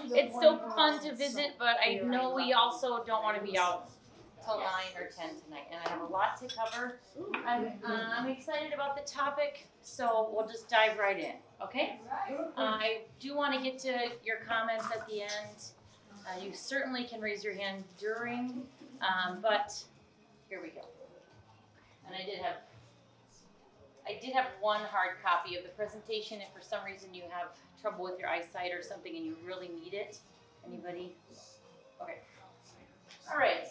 it's so fun to visit, but I know we also don't want to be out till 9 or 10 tonight, and I have a lot to cover. I'm excited about the topic, so we'll just dive right in, okay? I do want to get to your comments at the end. You certainly can raise your hand during, but here we go. And I did have one hard copy of the presentation. If for some reason you have trouble with your eyesight or something and you really need it, anybody? Okay. All right.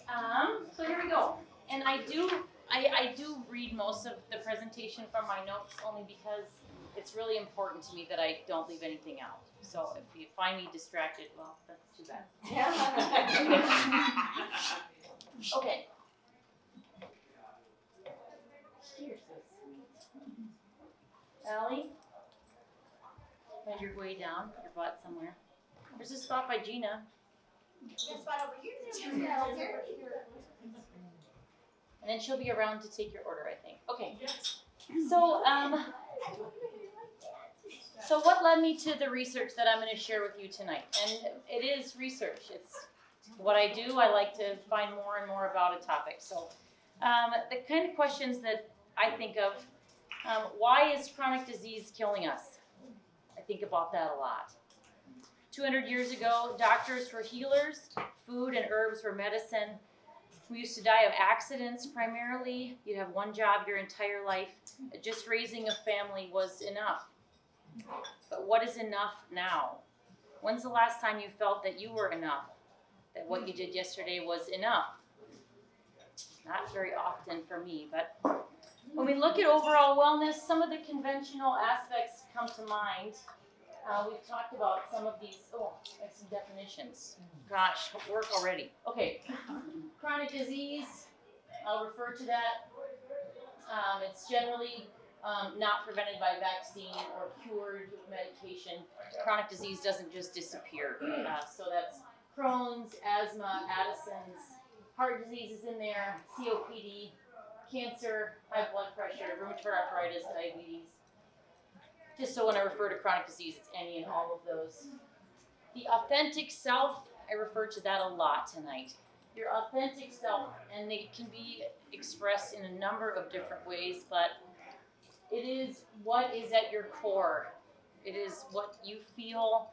So here we go. And I do read most of the presentation from my notes only because it's really important to me that I don't leave anything out. So if you find me distracted, well, that's too bad. Okay. You're so sweet. Allie, find your way down, your butt somewhere. There's a spot by Gina. Spot over here. And then she'll be around to take your order, I think. Okay. So what led me to the research that I'm going to share with you tonight? And it is research. It's what I do. I like to find more and more about a topic. So the kind of questions that I think of, why is chronic disease killing us? I think about that a lot. 200 years ago, doctors were healers, food and herbs were medicine. We used to die of accidents primarily. You'd have one job your entire life. Just raising a family was enough. But what is enough now? When's the last time you felt that you were enough? That what you did yesterday was enough? Not very often for me, but when we look at overall wellness, some of the conventional aspects come to mind. We've talked about some of these. Oh, I have some definitions. Gosh, work already. Okay, chronic disease, I'll refer to that. It's generally not prevented by vaccine or cured with medication. Chronic disease doesn't just disappear. So that's Crohn's, asthma, Addison's, heart disease is in there, COPD, cancer, high blood pressure, rheumatoid arthritis, diabetes. Just so when I refer to chronic disease, it's any and all of those. The authentic self, I refer to that a lot tonight. Your authentic self, and it can be expressed in a number of different ways, but it is what is at your core. It is what you feel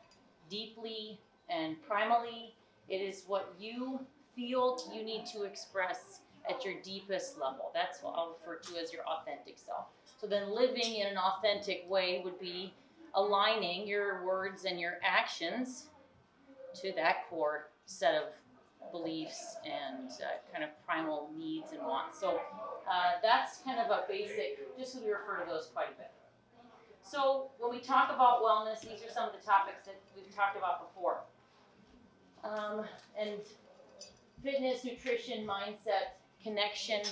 deeply and primally. It is what you feel you need to express at your deepest level. That's what I'll refer to as your authentic self. So then living in an authentic way would be aligning your words and your actions to that core set of beliefs and kind of primal needs and wants. So that's kind of a basic, just so we refer to those quite a bit. So when we talk about wellness, these are some of the topics that we've talked about before. And fitness, nutrition, mindset, connection,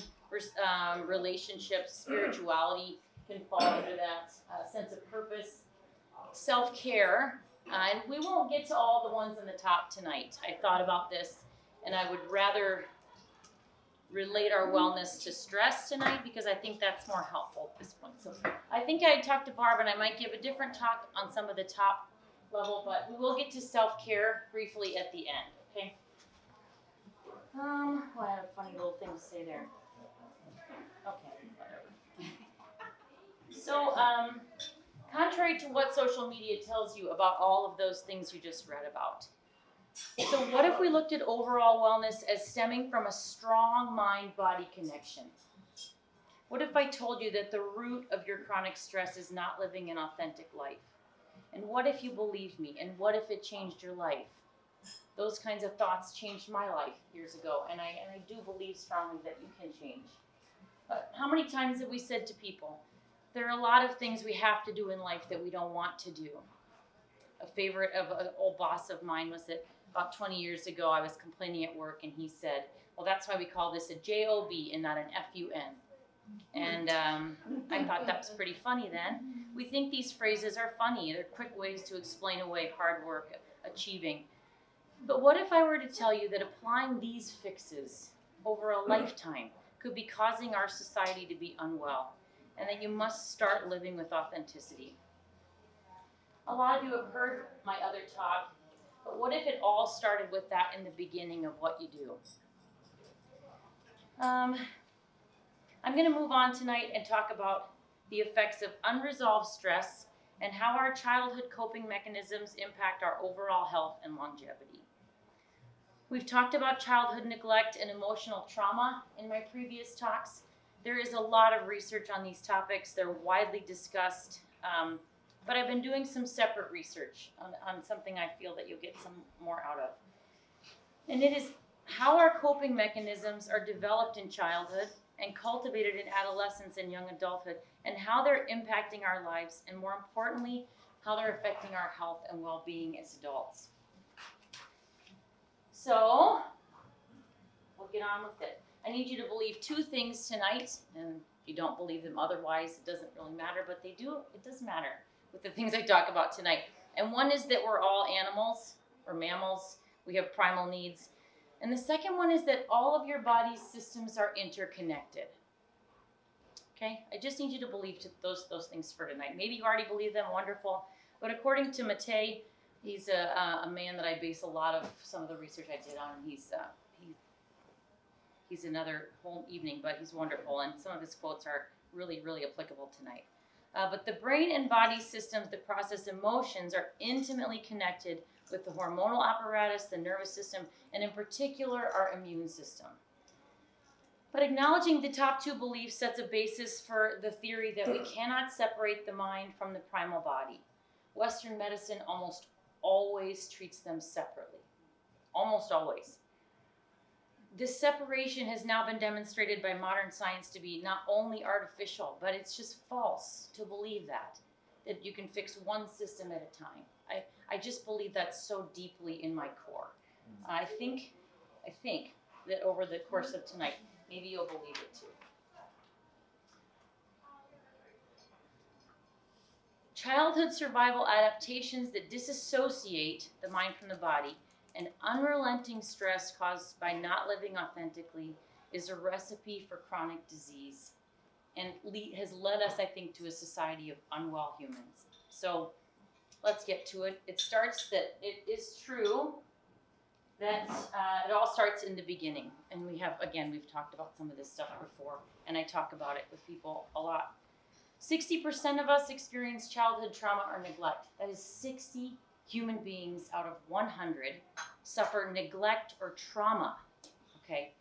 relationships, spirituality can fall under that, sense of purpose, self-care, and we won't get to all the ones on the top tonight. I thought about this, and I would rather relate our wellness to stress tonight because I think that's more helpful at this point. So I think I talked to Barb, and I might give a different talk on some of the top level, but we will get to self-care briefly at the end, okay? Well, I have a funny little thing to say there. Okay, whatever. So, contrary to what social media tells you about all of those things you just read about, so what if we looked at overall wellness as stemming from a strong mind-body connection? What if I told you that the root of your chronic stress is not living an authentic life? And what if you believed me? And what if it changed your life? Those kinds of thoughts changed my life years ago, and I do believe strongly that you can change. But how many times have we said to people, there are a lot of things we have to do in life that we don't want to do? A favorite of an old boss of mine was that about 20 years ago I was complaining at work, and he said, well, that's why we call this a job and not an fun. And I thought that was pretty funny then. We think these phrases are funny. They're quick ways to explain away hard work, achieving. But what if I were to tell you that applying these fixes over a lifetime could be causing our society to be unwell, and that you must start living with authenticity? A lot of you have heard my other talk But what if it all started with that in the beginning of what you do? I'm going to move on tonight and talk about the effects of unresolved stress and how our childhood coping mechanisms impact our overall health and longevity. We've talked about childhood neglect and emotional trauma in my previous talks. There is a lot of research on these topics. They're widely discussed, but I've been doing some separate research on something I feel that you'll get some more out of. And it is how our coping mechanisms are developed in childhood and cultivated in adolescence and young adulthood, and how they're impacting our lives, and more importantly, how they're affecting our health and well-being as adults. So, we'll get on with it. I need you to believe two things tonight, and if you don't believe them otherwise, it doesn't really matter, but it does matter with the things I talk about tonight. And one is that we're all animals, or mammals, we have primal needs. And the second one is that all of your body's systems are interconnected. Okay, I just need you to believe those things for tonight. Maybe you already believe them, wonderful. But according to Matej, he's a man that I base a lot of some of the research I did on. He's another whole evening, but he's wonderful, and some of his quotes are really, really applicable tonight. But the brain and body systems that process emotions are intimately connected with the hormonal apparatus, the nervous system, and in particular, our immune system. But acknowledging the top two beliefs sets a basis for the theory that we cannot separate the mind from the primal body. Western medicine almost always treats them separately. Almost always. This separation has now been demonstrated by modern science to be not only artificial, but it's just false to believe that you can fix one system at a time. I just believe that so deeply in my core. I think that over the course of tonight, maybe you'll believe it too. Childhood survival adaptations that disassociate the mind from the body and unrelenting stress caused by not living authentically is a recipe for chronic disease and has led us, I think, to a society of unwell humans. So let's get to it. It starts that it is true that it all starts in the beginning. And we've talked about some of this stuff before, and I talk about it with people a lot. 60% of us experience childhood trauma or neglect. That is 60 human beings out of 100 suffer neglect or trauma, okay?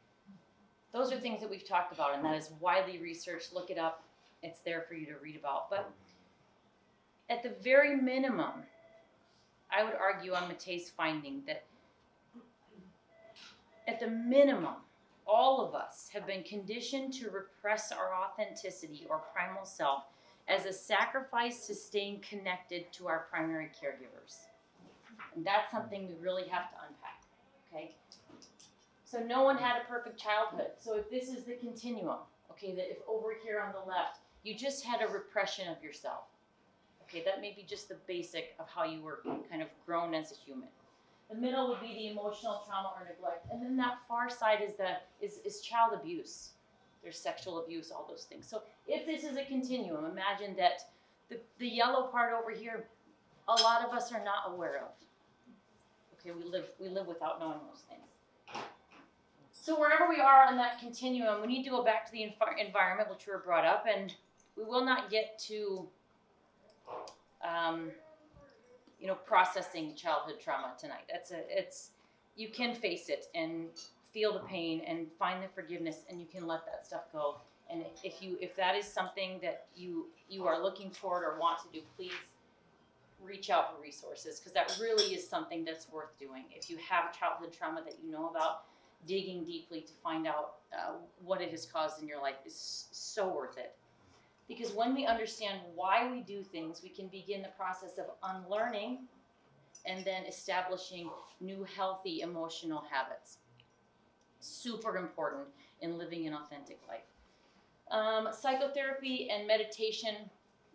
Those are things that we've talked about, and that is widely researched. Look it up. It's there for you to read about. But at the very minimum, I would argue on Matej's finding that at the minimum, all of us have been conditioned to repress our authenticity or primal self as a sacrifice to staying connected to our primary caregivers. And that's something we really have to unpack, okay? So no one had a perfect childhood. So if this is the continuum, okay, that if over here on the left, you just had a repression of yourself, okay, that may be just the basic of how you were kind of grown as a human. The middle would be the emotional trauma or neglect. And then that far side is child abuse. There's sexual abuse, all those things. So if this is a continuum, imagine that the yellow part over here, a lot of us are not aware of. Okay, we live without knowing those things. So wherever we are on that continuum, we need to go back to the environment, which we were brought up, and we will not get to processing childhood trauma tonight. You can face it and feel the pain and find the forgiveness, and you can let that stuff go. And if that is something that you are looking toward or want to do, please reach out for resources, because that really is something that's worth doing. If you have childhood trauma that you know about, digging deeply to find out what it has caused in your life is so worth it. Because when we understand why we do things, we can begin the process of unlearning and then establishing new healthy emotional habits. Super important in living an authentic life. Psychotherapy and meditation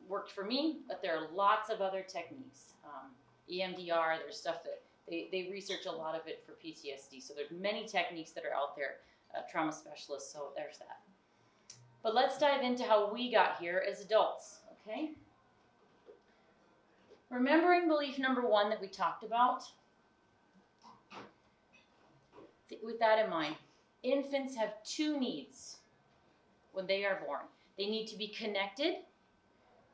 worked for me, but there are lots of other techniques. EMDR, there's stuff that they research a lot of it for PTSD. So there's many techniques that are out there, trauma specialists, so there's that. But let's dive into how we got here as adults, okay? Remembering belief number one that we talked about, with that in mind, infants have two needs when they are born. They need to be connected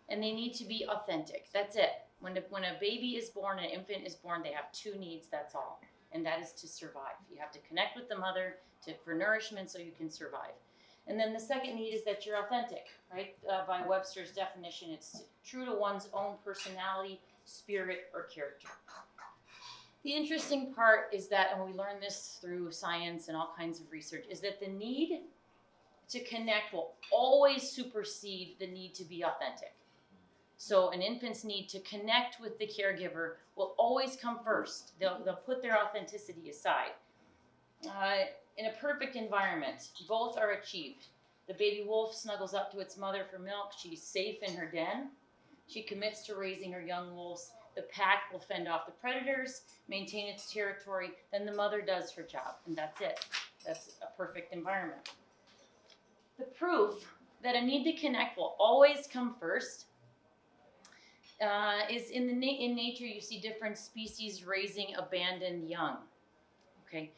and they need to be authentic. That's it. When a baby is born, an infant is born, they have two needs, that's all. And that is to survive. You have to connect with the mother for nourishment so you can survive. And then the second need is that you're authentic, right? By Webster's definition, it's true to one's own personality, spirit, or character. The interesting part is that, and we learn this through science and all kinds of research, is that the need to connect will always supersede the need to be authentic. So an infant's need to connect with the caregiver will always come first. They'll put their authenticity aside. In a perfect environment, both are achieved. The baby wolf snuggles up to its mother for milk. She's safe in her den. She commits to raising her young wolves. The pack will fend off the predators, maintain its territory. Then the mother does her job, and that's it. That's a perfect environment. The proof that a need to connect will always come first is in nature. You see different species raising abandoned young. Okay,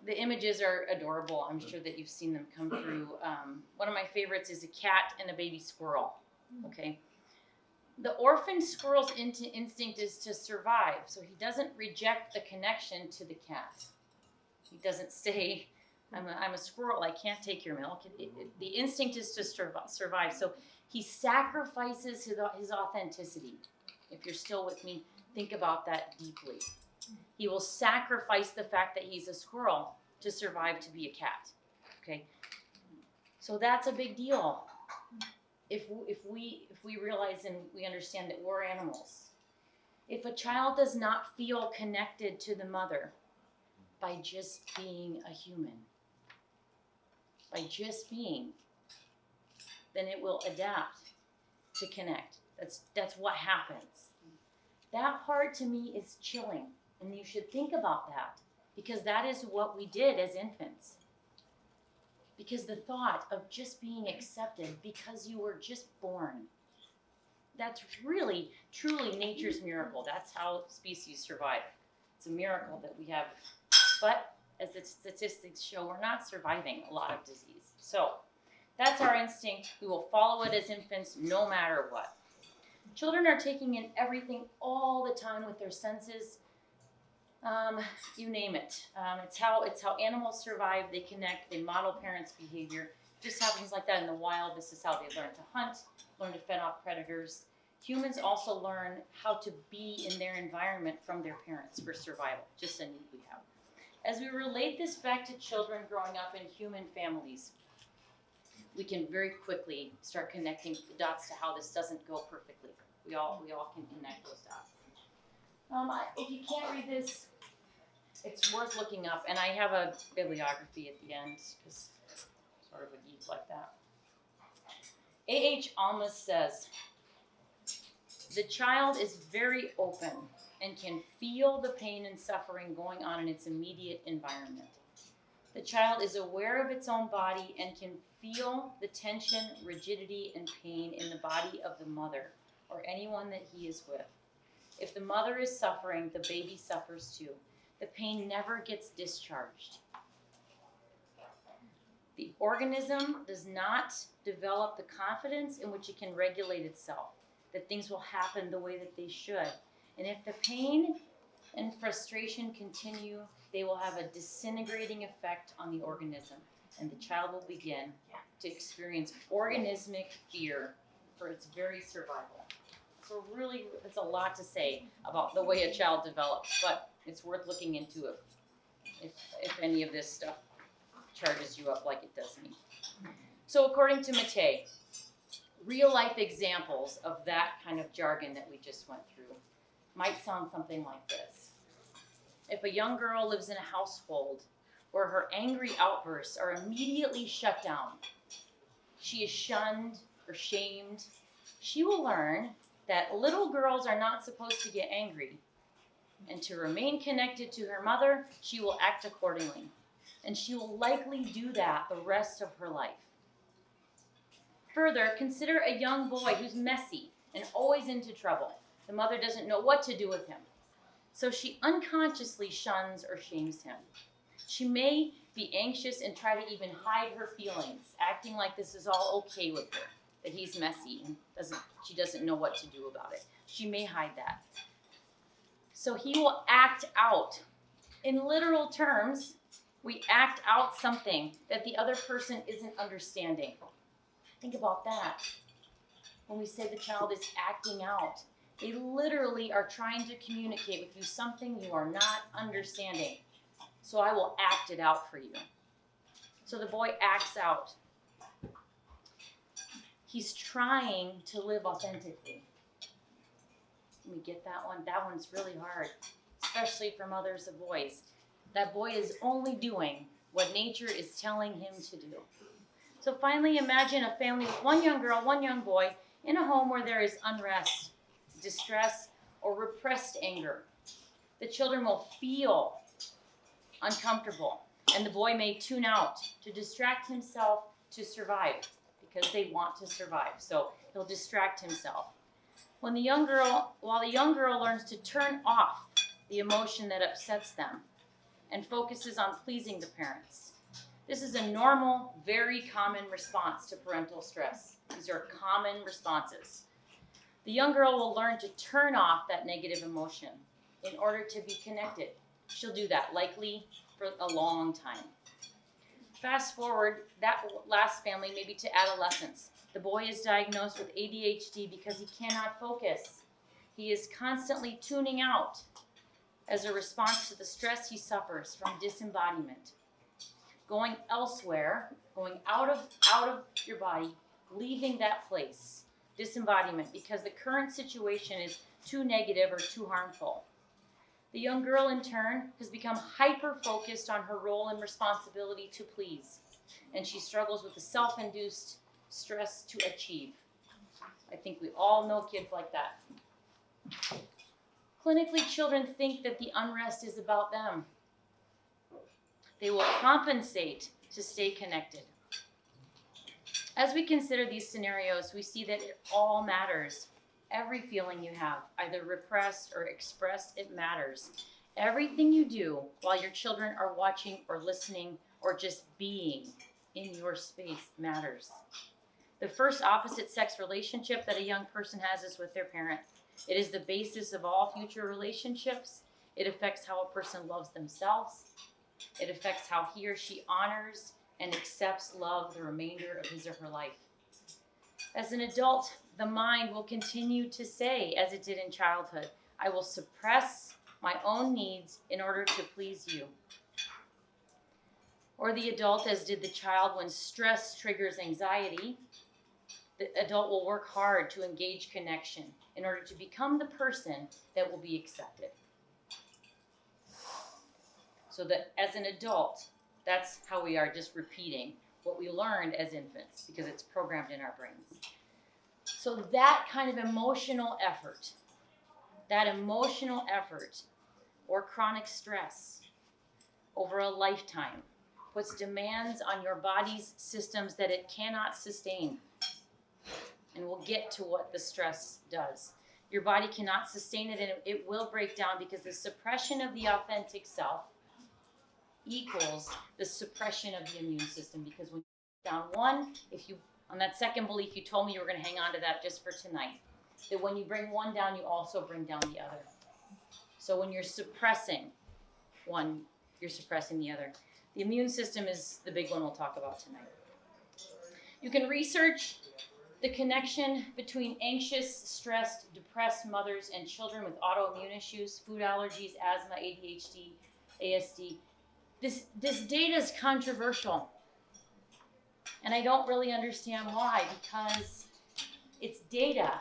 the images are adorable. I'm sure that you've seen them come through. One of my favorites is a cat and a baby squirrel. Okay, the orphan squirrel's instinct is to survive, so he doesn't reject the connection to the cat. He doesn't say, I'm a squirrel, I can't take your milk. The instinct is to survive. So he sacrifices his authenticity. If you're still with me, think about that deeply. He will sacrifice the fact that he's a squirrel to survive to be a cat. Okay? So that's a big deal. If we realize and we understand that we're animals. If a child does not feel connected to the mother by just being a human, by just being, then it will adapt to connect. That's what happens. That part to me is chilling, and you should think about that, because that is what we did as infants. Because the thought of just being accepted because you were just born, that's really, truly nature's miracle. That's how species survive. It's a miracle that we have, but as the statistics show, we're not surviving a lot of disease. So that's our instinct. We will follow it as infants no matter what. Children are taking in everything all the time with their senses. You name it. It's how animals survive. They connect. They model parents' behavior. It just happens like that in the wild. This is how they learn to hunt, learn to fend off predators. Humans also learn how to be in their environment from their parents for survival. Just a need we have. As we relate this back to children growing up in human families, we can very quickly start connecting the dots to how this doesn't go perfectly. We all can connect those dots. If you can't read this, it's worth looking up, and I have a bibliography at the end because I'm sort of a geek like that. A.H. Alma's says, the child is very open and can feel the pain and suffering going on in its immediate environment. The child is aware of its own body and can feel the tension, rigidity, and pain in the body of the mother or anyone that he is with. If the mother is suffering, the baby suffers too. The pain never gets discharged. The organism does not develop the confidence in which it can regulate itself, that things will happen the way that they should. And if the pain and frustration continue, they will have a disintegrating effect on the organism, and the child will begin to experience organismic fear for its very survival. So really, it's a lot to say about the way a child develops, but it's worth looking into if any of this stuff charges you up like it does me. So according to Mattei, real life examples of that kind of jargon that we just went through might sound something like this. If a young girl lives in a household where her angry outbursts are immediately shut down, she is shunned or shamed, she will learn that little girls are not supposed to get angry, and to remain connected to her mother, she will act accordingly. And she will likely do that the rest of her life. Further, consider a young boy who's messy and always into trouble. The mother doesn't know what to do with him, so she unconsciously shuns or shames him. She may be anxious and try to even hide her feelings, acting like this is all okay with her, that he's messy and she doesn't know what to do about it. She may hide that. So he will act out. In literal terms, we act out something that the other person isn't understanding. Think about that. When we say the child is acting out, they literally are trying to communicate with you something you are not understanding. So I will act it out for you. So the boy acts out. He's trying to live authentically. Let me get that one. That one's really hard, especially for mothers of boys. That boy is only doing what nature is telling him to do. So finally, imagine a family with one young girl, one young boy, in a home where there is unrest, distress, or repressed anger. The children will feel uncomfortable, and the boy may tune out to distract himself to survive, because they want to survive. So he'll distract himself. While the young girl learns to turn off the emotion that upsets them and focuses on pleasing the parents. This is a normal, very common response to parental stress. These are common responses. The young girl will learn to turn off that negative emotion in order to be connected. She'll do that likely for a long time. Fast forward that last family maybe to adolescence. The boy is diagnosed with ADHD because he cannot focus. He is constantly tuning out as a response to the stress he suffers from disembodiment. Going elsewhere, going out of your body, leaving that place, disembodiment, because the current situation is too negative or too harmful. The young girl, in turn, has become hyper-focused on her role and responsibility to please, and she struggles with the self-induced stress to achieve. I think we all know kids like that. Clinically, children think that the unrest is about them. They will compensate to stay connected. As we consider these scenarios, we see that it all matters. Every feeling you have, either repressed or expressed, it matters. Everything you do while your children are watching or listening or just being in your space matters. The first opposite sex relationship that a young person has is with their parent. It is the basis of all future relationships. It affects how a person loves themselves. It affects how he or she honors and accepts love the remainder of his or her life. As an adult, the mind will continue to say, as it did in childhood, I will suppress my own needs in order to please you. Or the adult, as did the child, when stress triggers anxiety, the adult will work hard to engage connection in order to become the person that will be accepted. So that as an adult, that's how we are, just repeating what we learned as infants, because it's programmed in our brains. So that kind of emotional effort or chronic stress over a lifetime puts demands on your body's systems that it cannot sustain. And we'll get to what the stress does. Your body cannot sustain it, and it will break down, because the suppression of the authentic self equals the suppression of the immune system. Because when you down one, on that second belief, you told me you were going to hang on to that just for tonight, that when you bring one down, you also bring down the other. So when you're suppressing one, you're suppressing the other. The immune system is the big one we'll talk about tonight. You can research the connection between anxious, stressed, depressed mothers and children with autoimmune issues, food allergies, asthma, ADHD, ASD. This data is controversial, and I don't really understand why, because it's data.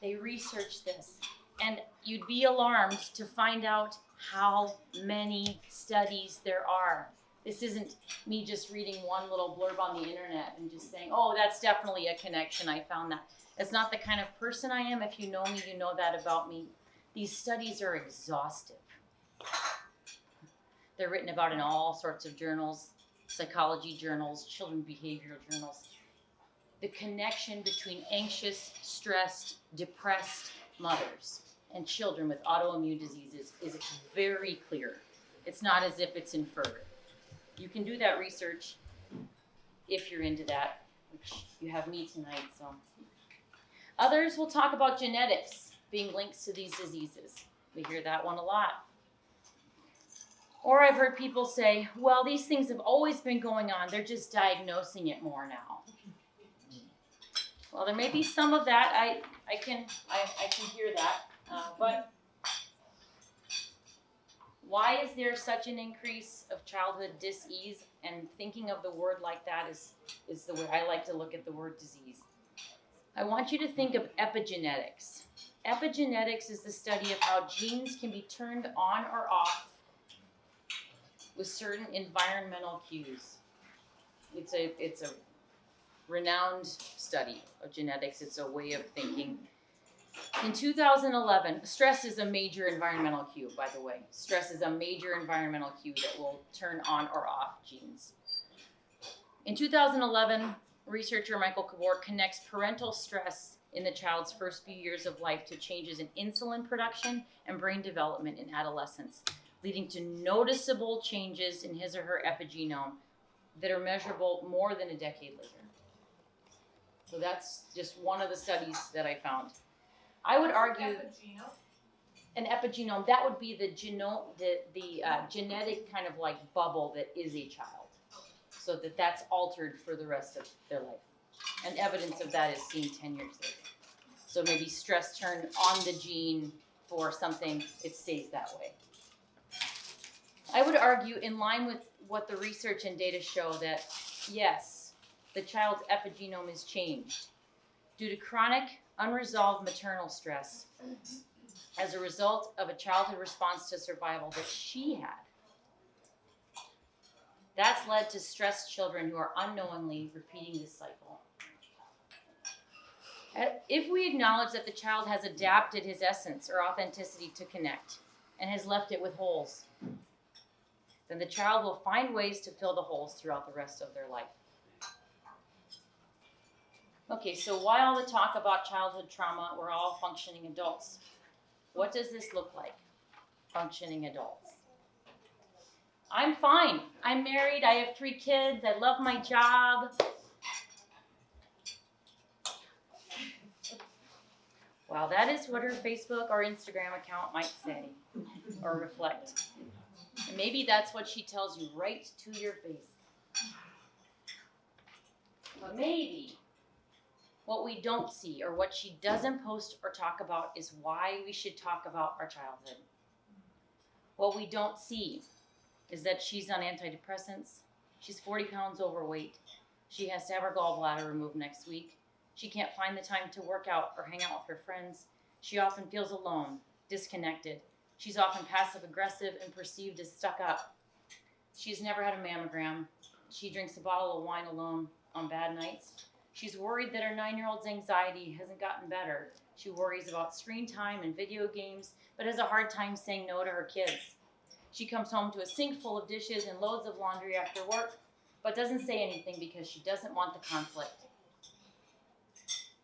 They researched this, and you'd be alarmed to find out how many studies there are. This isn't me just reading one little blurb on the internet and just saying, oh, that's definitely a connection, I found that. It's not the kind of person I am. If you know me, you know that about me. These studies are exhaustive. They're written about in all sorts of journals, psychology journals, children behavioral journals. The connection between anxious, stressed, depressed mothers and children with autoimmune diseases is very clear. It's not as if it's inferred. you can do that research if you're into that, which you have me tonight, so. Others will talk about genetics being linked to these diseases. We hear that one a lot. Or I've heard people say, well, these things have always been going on, they're just diagnosing it more now. Well, there may be some of that, I can hear that, but why is there such an increase of childhood dis-ease? And thinking of the word like that is the way I like to look at the word disease. I want you to think of epigenetics. Epigenetics is the study of how genes can be turned on or off with certain environmental cues. It's a renowned study of genetics. It's a way of thinking. In 2011, stress is a major environmental cue, by the way. Stress is a major environmental cue that will turn on or off genes. In 2011, researcher Michael Cabor connects parental stress in the child's first few years of life to changes in insulin production and brain development in adolescence, leading to noticeable changes in his or her epigenome that are measurable more than a decade later. So that's just one of the studies that I found. I would argue an epigenome, that would be the genetic kind of like bubble that is a child, so that's altered for the rest of their life. And evidence of that is seen 10 years later. So maybe stress turned on the gene for something, it stays that way. I would argue, in line with what the research and data show, that yes, the child's epigenome is changed due to chronic, unresolved maternal stress as a result of a childhood response to survival that she had. That's led to stressed children who are unknowingly repeating this cycle. If we acknowledge that the child has adapted his essence or authenticity to connect and has left it with holes, then the child will find ways to fill the holes throughout the rest of their life. Okay, so why all the talk about childhood trauma? We're all functioning adults. What does this look like, functioning adults? I'm fine. I'm married. I have 3 kids. I love my job. Well, that is what her Facebook or Instagram account might say or reflect. And maybe that's what she tells you right to your face. But maybe what we don't see, or what she doesn't post or talk about, is why we should talk about our childhood. What we don't see is that she's on antidepressants. She's 40 pounds overweight. She has to have her gallbladder removed next week. She can't find the time to work out or hang out with her friends. She often feels alone, disconnected. She's often passive aggressive and perceived as stuck up. She's never had a mammogram. She drinks a bottle of wine alone on bad nights. She's worried that her 9-year-old's anxiety hasn't gotten better. She worries about screen time and video games, but has a hard time saying no to her kids. She comes home to a sink full of dishes and loads of laundry after work, but doesn't say anything because she doesn't want the conflict.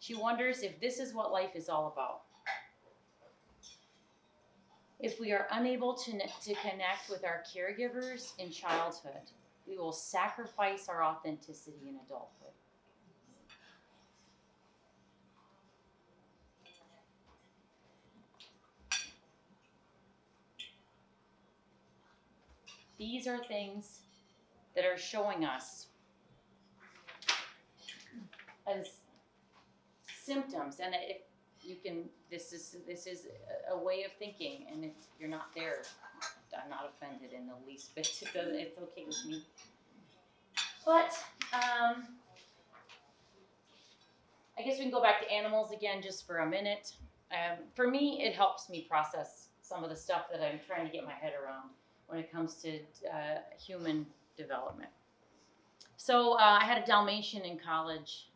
She wonders if this is what life is all about. If we are unable to connect with our caregivers in childhood, we will sacrifice our authenticity in adulthood. These are things that are showing us as symptoms, and if you can, this is a way of thinking, and if you're not there, I'm not offended in the least bit. It's okay with me. But I guess we can go back to animals again just for a minute. For me, it helps me process some of the stuff that I'm trying to get my head around when it comes to human development. So I had a Dalmatian in college.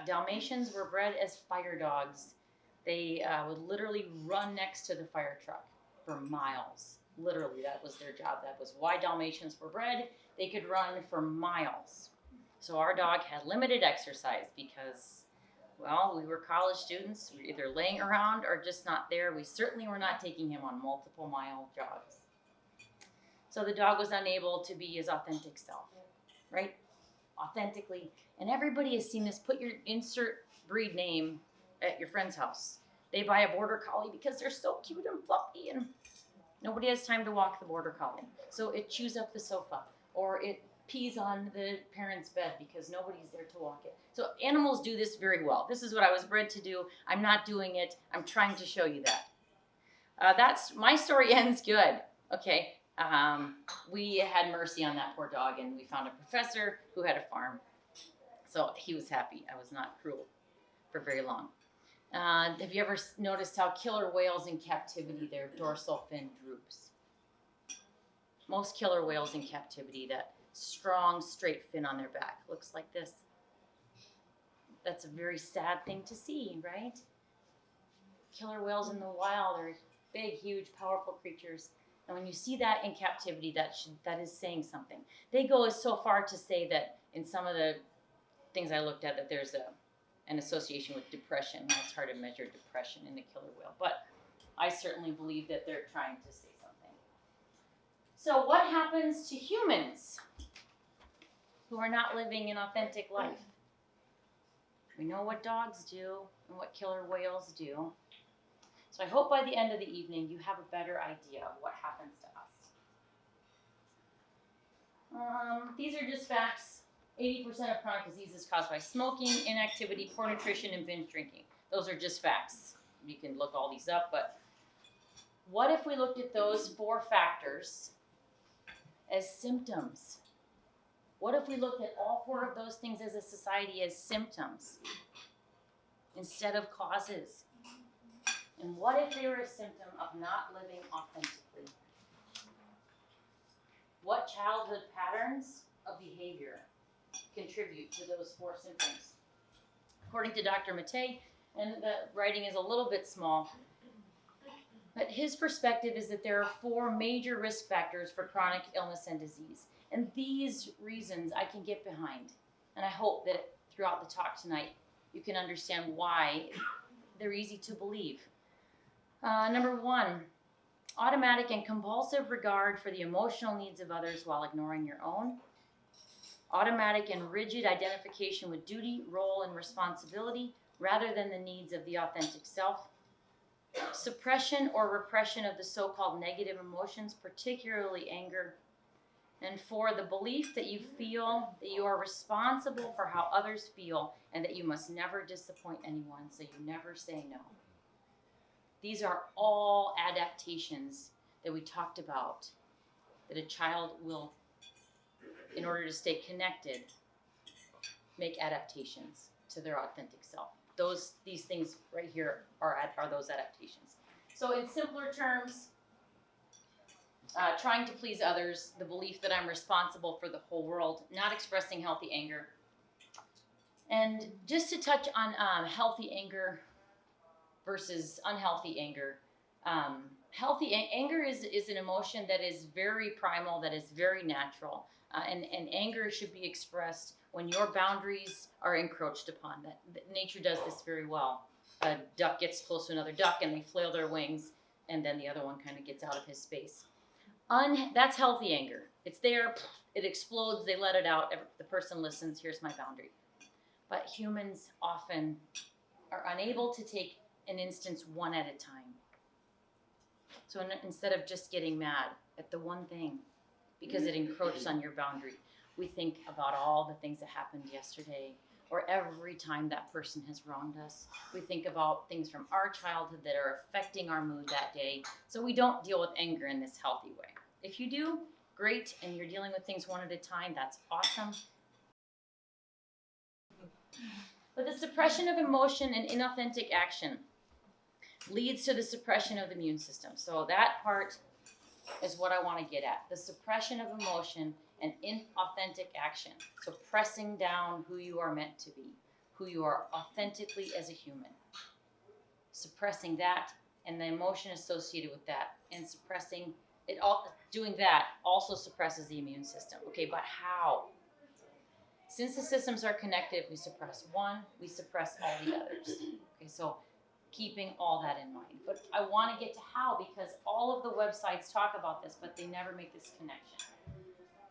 Dalmatians were bred as fire dogs. They would literally run next to the fire truck for miles. Literally, that was their job. That was why Dalmatians were bred. They could run for miles. So our dog had limited exercise because, well, we were college students. We were either laying around or just not there. We certainly were not taking him on multiple mile jogs. So the dog was unable to be his authentic self, right? Authentically. And everybody has seen this. Put your insert breed name at your friend's house. They buy a border collie because they're so cute and fluffy, and nobody has time to walk the border collie. So it chews up the sofa, or it pees on the parents' bed because nobody's there to walk it. So animals do this very well. This is what I was bred to do. I'm not doing it. I'm trying to show you that. That's my story ends good. Okay. We had mercy on that poor dog, and we found a professor who had a farm. So he was happy. I was not cruel for very long. Have you ever noticed how killer whales in captivity, their dorsal fin droops? Most killer whales in captivity, that strong, straight fin on their back looks like this. That's a very sad thing to see, right? Killer whales in the wild are big, huge, powerful creatures. And when you see that in captivity, that is saying something. They go so far to say that in some of the things I looked at, that there's an association with depression. It's hard to measure depression in the killer whale, but I certainly believe that they're trying to say something. So what happens to humans who are not living an authentic life? We know what dogs do and what killer whales do. So I hope by the end of the evening you have a better idea of what happens to us. These are just facts. 80% of chronic disease is caused by smoking, inactivity, poor nutrition, and binge drinking. Those are just facts. You can look all these up, but what if we looked at those 4 factors as symptoms? What if we looked at all 4 of those things as a society as symptoms instead of causes? And what if they were a symptom of not living authentically? What childhood patterns of behavior contribute to those 4 symptoms? According to Dr. Mattei, and the writing is a little bit small, but his perspective is that there are 4 major risk factors for chronic illness and disease. And these reasons I can get behind. And I hope that throughout the talk tonight, you can understand why they're easy to believe. Number 1, automatic and compulsive regard for the emotional needs of others while ignoring your own. Automatic and rigid identification with duty, role, and responsibility rather than the needs of the authentic self. Suppression or repression of the so-called negative emotions, particularly anger. And 4, the belief that you feel that you are responsible for how others feel and that you must never disappoint anyone, so you never say no. These are all adaptations that we talked about, that a child will, in order to stay connected, make adaptations to their authentic self. These things right here are those adaptations. So in simpler terms, trying to please others, the belief that I'm responsible for the whole world, not expressing healthy anger. And just to touch on healthy anger versus unhealthy anger. Healthy anger is an emotion that is very primal, that is very natural. And anger should be expressed when your boundaries are encroached upon. That nature does this very well. A duck gets close to another duck and they flail their wings, and then the other one kind of gets out of his space. That's healthy anger. It's there, it explodes, they let it out, the person listens, here's my boundary. But humans often are unable to take an instance one at a time. So instead of just getting mad at the one thing, because it encroaches on your boundary, we think about all the things that happened yesterday, or every time that person has wronged us. We think about things from our childhood that are affecting our mood that day, so we don't deal with anger in this healthy way. If you do, great, and you're dealing with things one at a time, that's awesome. But the suppression of emotion and inauthentic action leads to the suppression of the immune system. So that part is what I want to get at. The suppression of emotion and inauthentic action. So pressing down who you are meant to be, who you are authentically as a human. Suppressing that and the emotion associated with that, and suppressing it all. Doing that also suppresses the immune system. Okay, but how? Since the systems are connected, we suppress one, we suppress all the others. Okay, so keeping all that in mind. But I want to get to how, because all of the websites talk about this, but they never make this connection.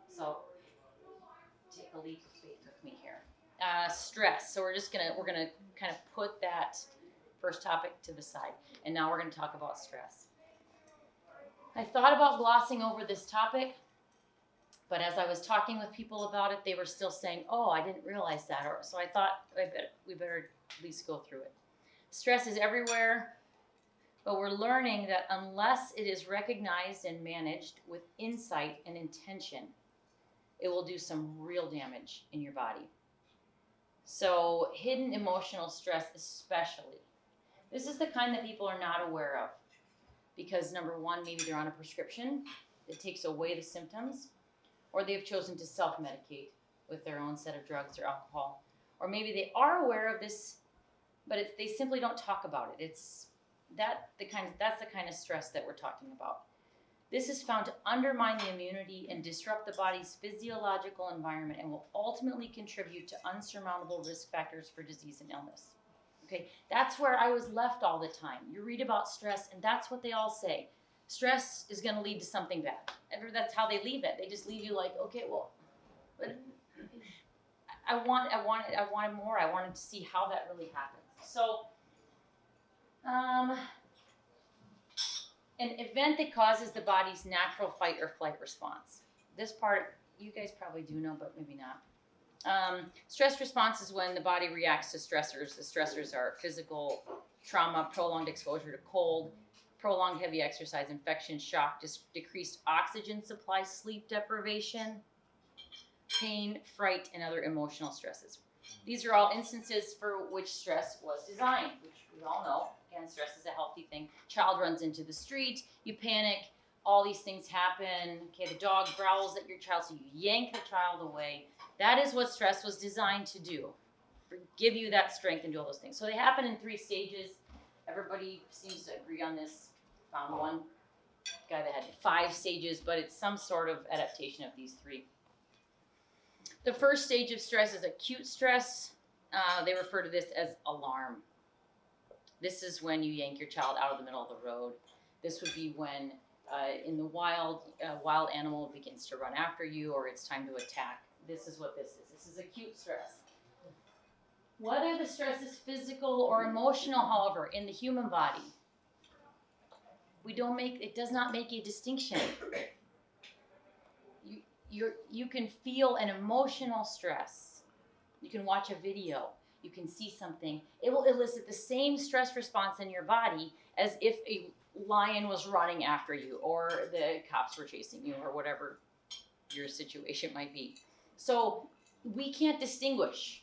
So take a leap of faith with me here. Stress. So we're gonna kind of put that first topic to the side, and now we're gonna talk about stress. I thought about glossing over this topic, but as I was talking with people about it, they were still saying, "Oh, I didn't realize that." Or so I thought we better at least go through it. Stress is everywhere, but we're learning that unless it is recognized and managed with insight and intention, it will do some real damage in your body. So hidden emotional stress especially. This is the kind that people are not aware of because number one, maybe they're on a prescription that takes away the symptoms, or they've chosen to self-medicate with their own set of drugs or alcohol. Or maybe they are aware of this, but they simply don't talk about it. That's the kind of stress that we're talking about. This is found to undermine the immunity and disrupt the body's physiological environment and will ultimately contribute to unsurmountable risk factors for disease and illness. Okay, that's where I was left all the time. You read about stress, and that's what they all say. Stress is going to lead to something bad. That's how they leave it. They just leave you like, okay, well, but I wanted more. I wanted to see how that really happens. So, an event that causes the body's natural fight or flight response. This part, you guys probably do know, but maybe not. Stress response is when the body reacts to stressors. The stressors are physical trauma, prolonged exposure to cold, prolonged heavy exercise, infection, shock, decreased oxygen supply, sleep deprivation, pain, fright, and other emotional stresses. These are all instances for which stress was designed, which we all know. Again, stress is a healthy thing. Child runs into the street, you panic, all these things happen. Okay, the dog growls at your child, so you yank the child away. That is what stress was designed to do, give you that strength and do all those things. So they happen in 3 stages. Everybody seems to agree on this. Found one guy that had 5 stages, but it's some sort of adaptation of these 3. The first stage of stress is acute stress. They refer to this as alarm. This is when you yank your child out of the middle of the road. This would be when in the wild animal begins to run after you, or it's time to attack. This is what this is. This is acute stress. Whether the stress is physical or emotional, however, in the human body, it does not make a distinction. You can feel an emotional stress. You can watch a video. You can see something. It will elicit the same stress response in your body as if a lion was running after you or the cops were chasing you or whatever your situation might be. So we can't distinguish.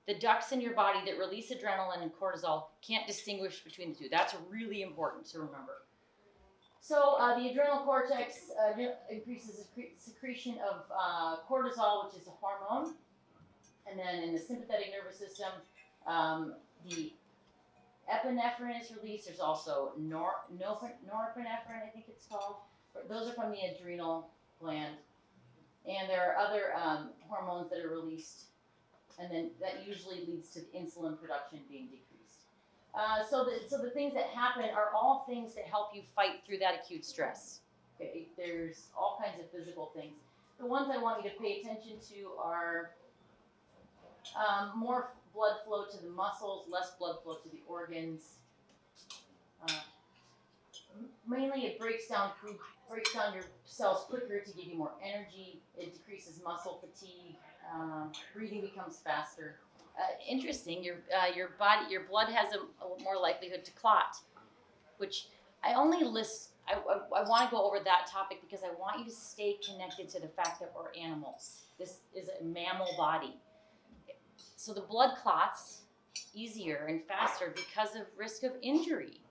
The ducts in your body that release adrenaline and cortisol can't distinguish between the two. That's really important to remember. So the adrenal cortex increases the secretion of cortisol, which is a hormone. And then in the sympathetic nervous system, the epinephrine is released. There's also norepinephrine, I think it's called. Those are from the adrenal gland. And there are other hormones that are released. And then that usually leads to insulin production being decreased. So the things that happen are all things that help you fight through that acute stress. Okay, there's all kinds of physical things. The ones I want you to pay attention to are more blood flow to the muscles, less blood flow to the organs. Mainly it breaks down your cells quicker to give you more energy. It decreases muscle fatigue. Breathing becomes faster. Interesting, your blood has a more likelihood to clot, which I only list. I want to go over that topic because I want you to stay connected to the fact that we're animals. This is a mammal body. So the blood clots easier and faster because of risk of injury.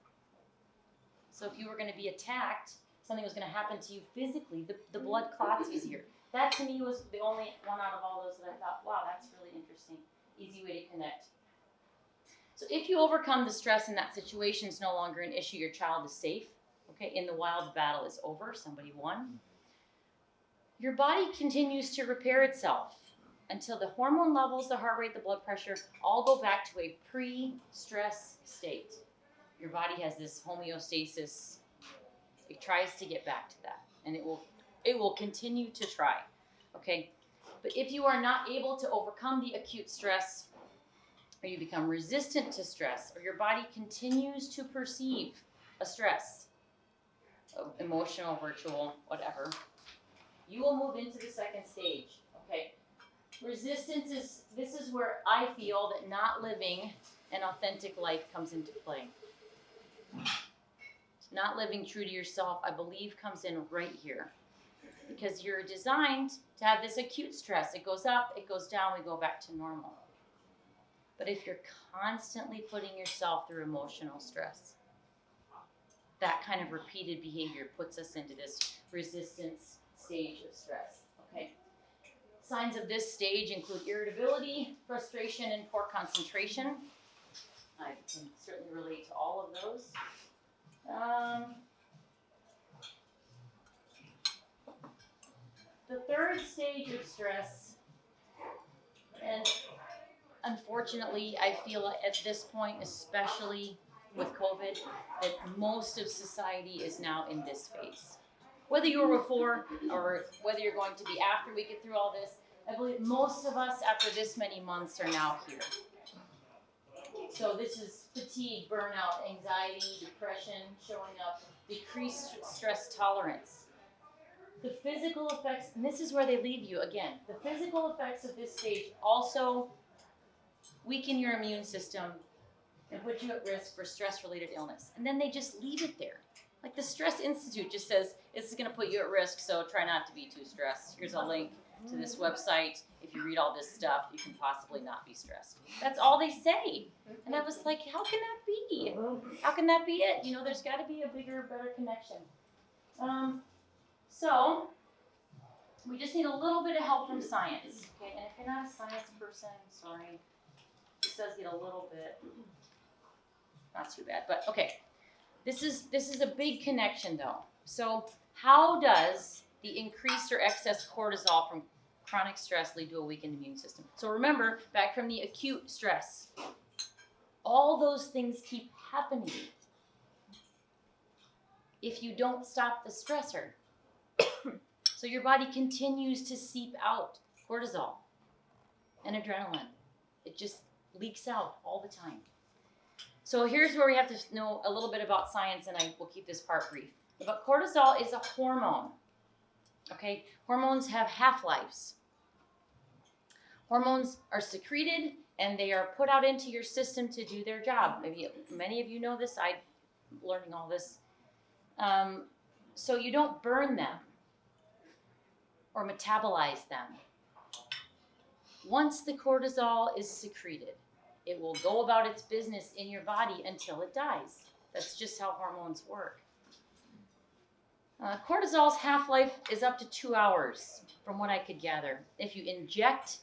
So if you were going to be attacked, something was going to happen to you physically, the blood clots easier. That to me was the only one out of all those that I thought, wow, that's really interesting. Easy way to connect. So if you overcome the stress in that situation, it's no longer an issue, your child is safe. Okay, in the wild, the battle is over, somebody won. Your body continues to repair itself until the hormone levels, the heart rate, the blood pressure all go back to a pre-stress state. Your body has this homeostasis. It tries to get back to that, and it will continue to try. Okay? But if you are not able to overcome the acute stress, or you become resistant to stress, or your body continues to perceive a stress, emotional, virtual, whatever, you will move into the second stage. Okay? Resistance this is where I feel that not living an authentic life comes into play. Not living true to yourself, I believe, comes in right here. Because you're designed to have this acute stress. It goes up, it goes down, we go back to normal. But if you're constantly putting yourself through emotional stress, that kind of repeated behavior puts us into this resistance stage of stress. Okay. Signs of this stage include irritability, frustration, and poor concentration. I can certainly relate to all of those. The third stage of stress, and unfortunately, I feel at this point, especially with COVID, that most of society is now in this phase. Whether you were before or whether you're going to be after we get through all this, I believe most of us, after this many months, are now here. So this is fatigue, burnout, anxiety, depression showing up, decreased stress tolerance. The physical effects, and this is where they leave you again, the physical effects of this stage also weaken your immune system and put you at risk for stress-related illness. And then they just leave it there. Like the Stress Institute just says, this is going to put you at risk, so try not to be too stressed. Here's a link to this website. If you read all this stuff, you can possibly not be stressed. That's all they say. And I was like, how can that be? How can that be it? You know, there's got to be a bigger, better connection. So, we just need a little bit of help from science. Okay, and if you're not a science person, sorry. This does get a little bit, not too bad, but okay. This is a big connection though. So how does the increased or excess cortisol from chronic stress lead to a weakened immune system? So remember, back from the acute stress, all those things keep happening if you don't stop the stressor. So your body continues to seep out cortisol and adrenaline. It just leaks out all the time. So here's where we have to know a little bit about science, and I will keep this part brief. But cortisol is a hormone. Okay? Hormones have half-lives. Hormones are secreted, and they are put out into your system to do their job. Maybe many of you know this. I'm learning all this. So you don't burn them or metabolize them. Once the cortisol is secreted, it will go about its business in your body until it dies. That's just how hormones work. Cortisol's half-life is up to 2 hours, from what I could gather. If you inject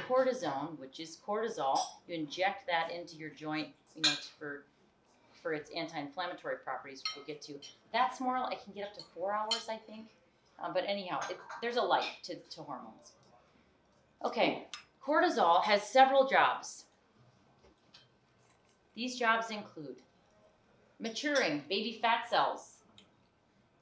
cortisone, which is cortisol, you inject that into your joint, you know, for its anti-inflammatory properties, which we'll get to. That's more, it can get up to 4 hours, I think. But anyhow, there's a life to hormones. Okay, cortisol has several jobs. These jobs include maturing baby fat cells.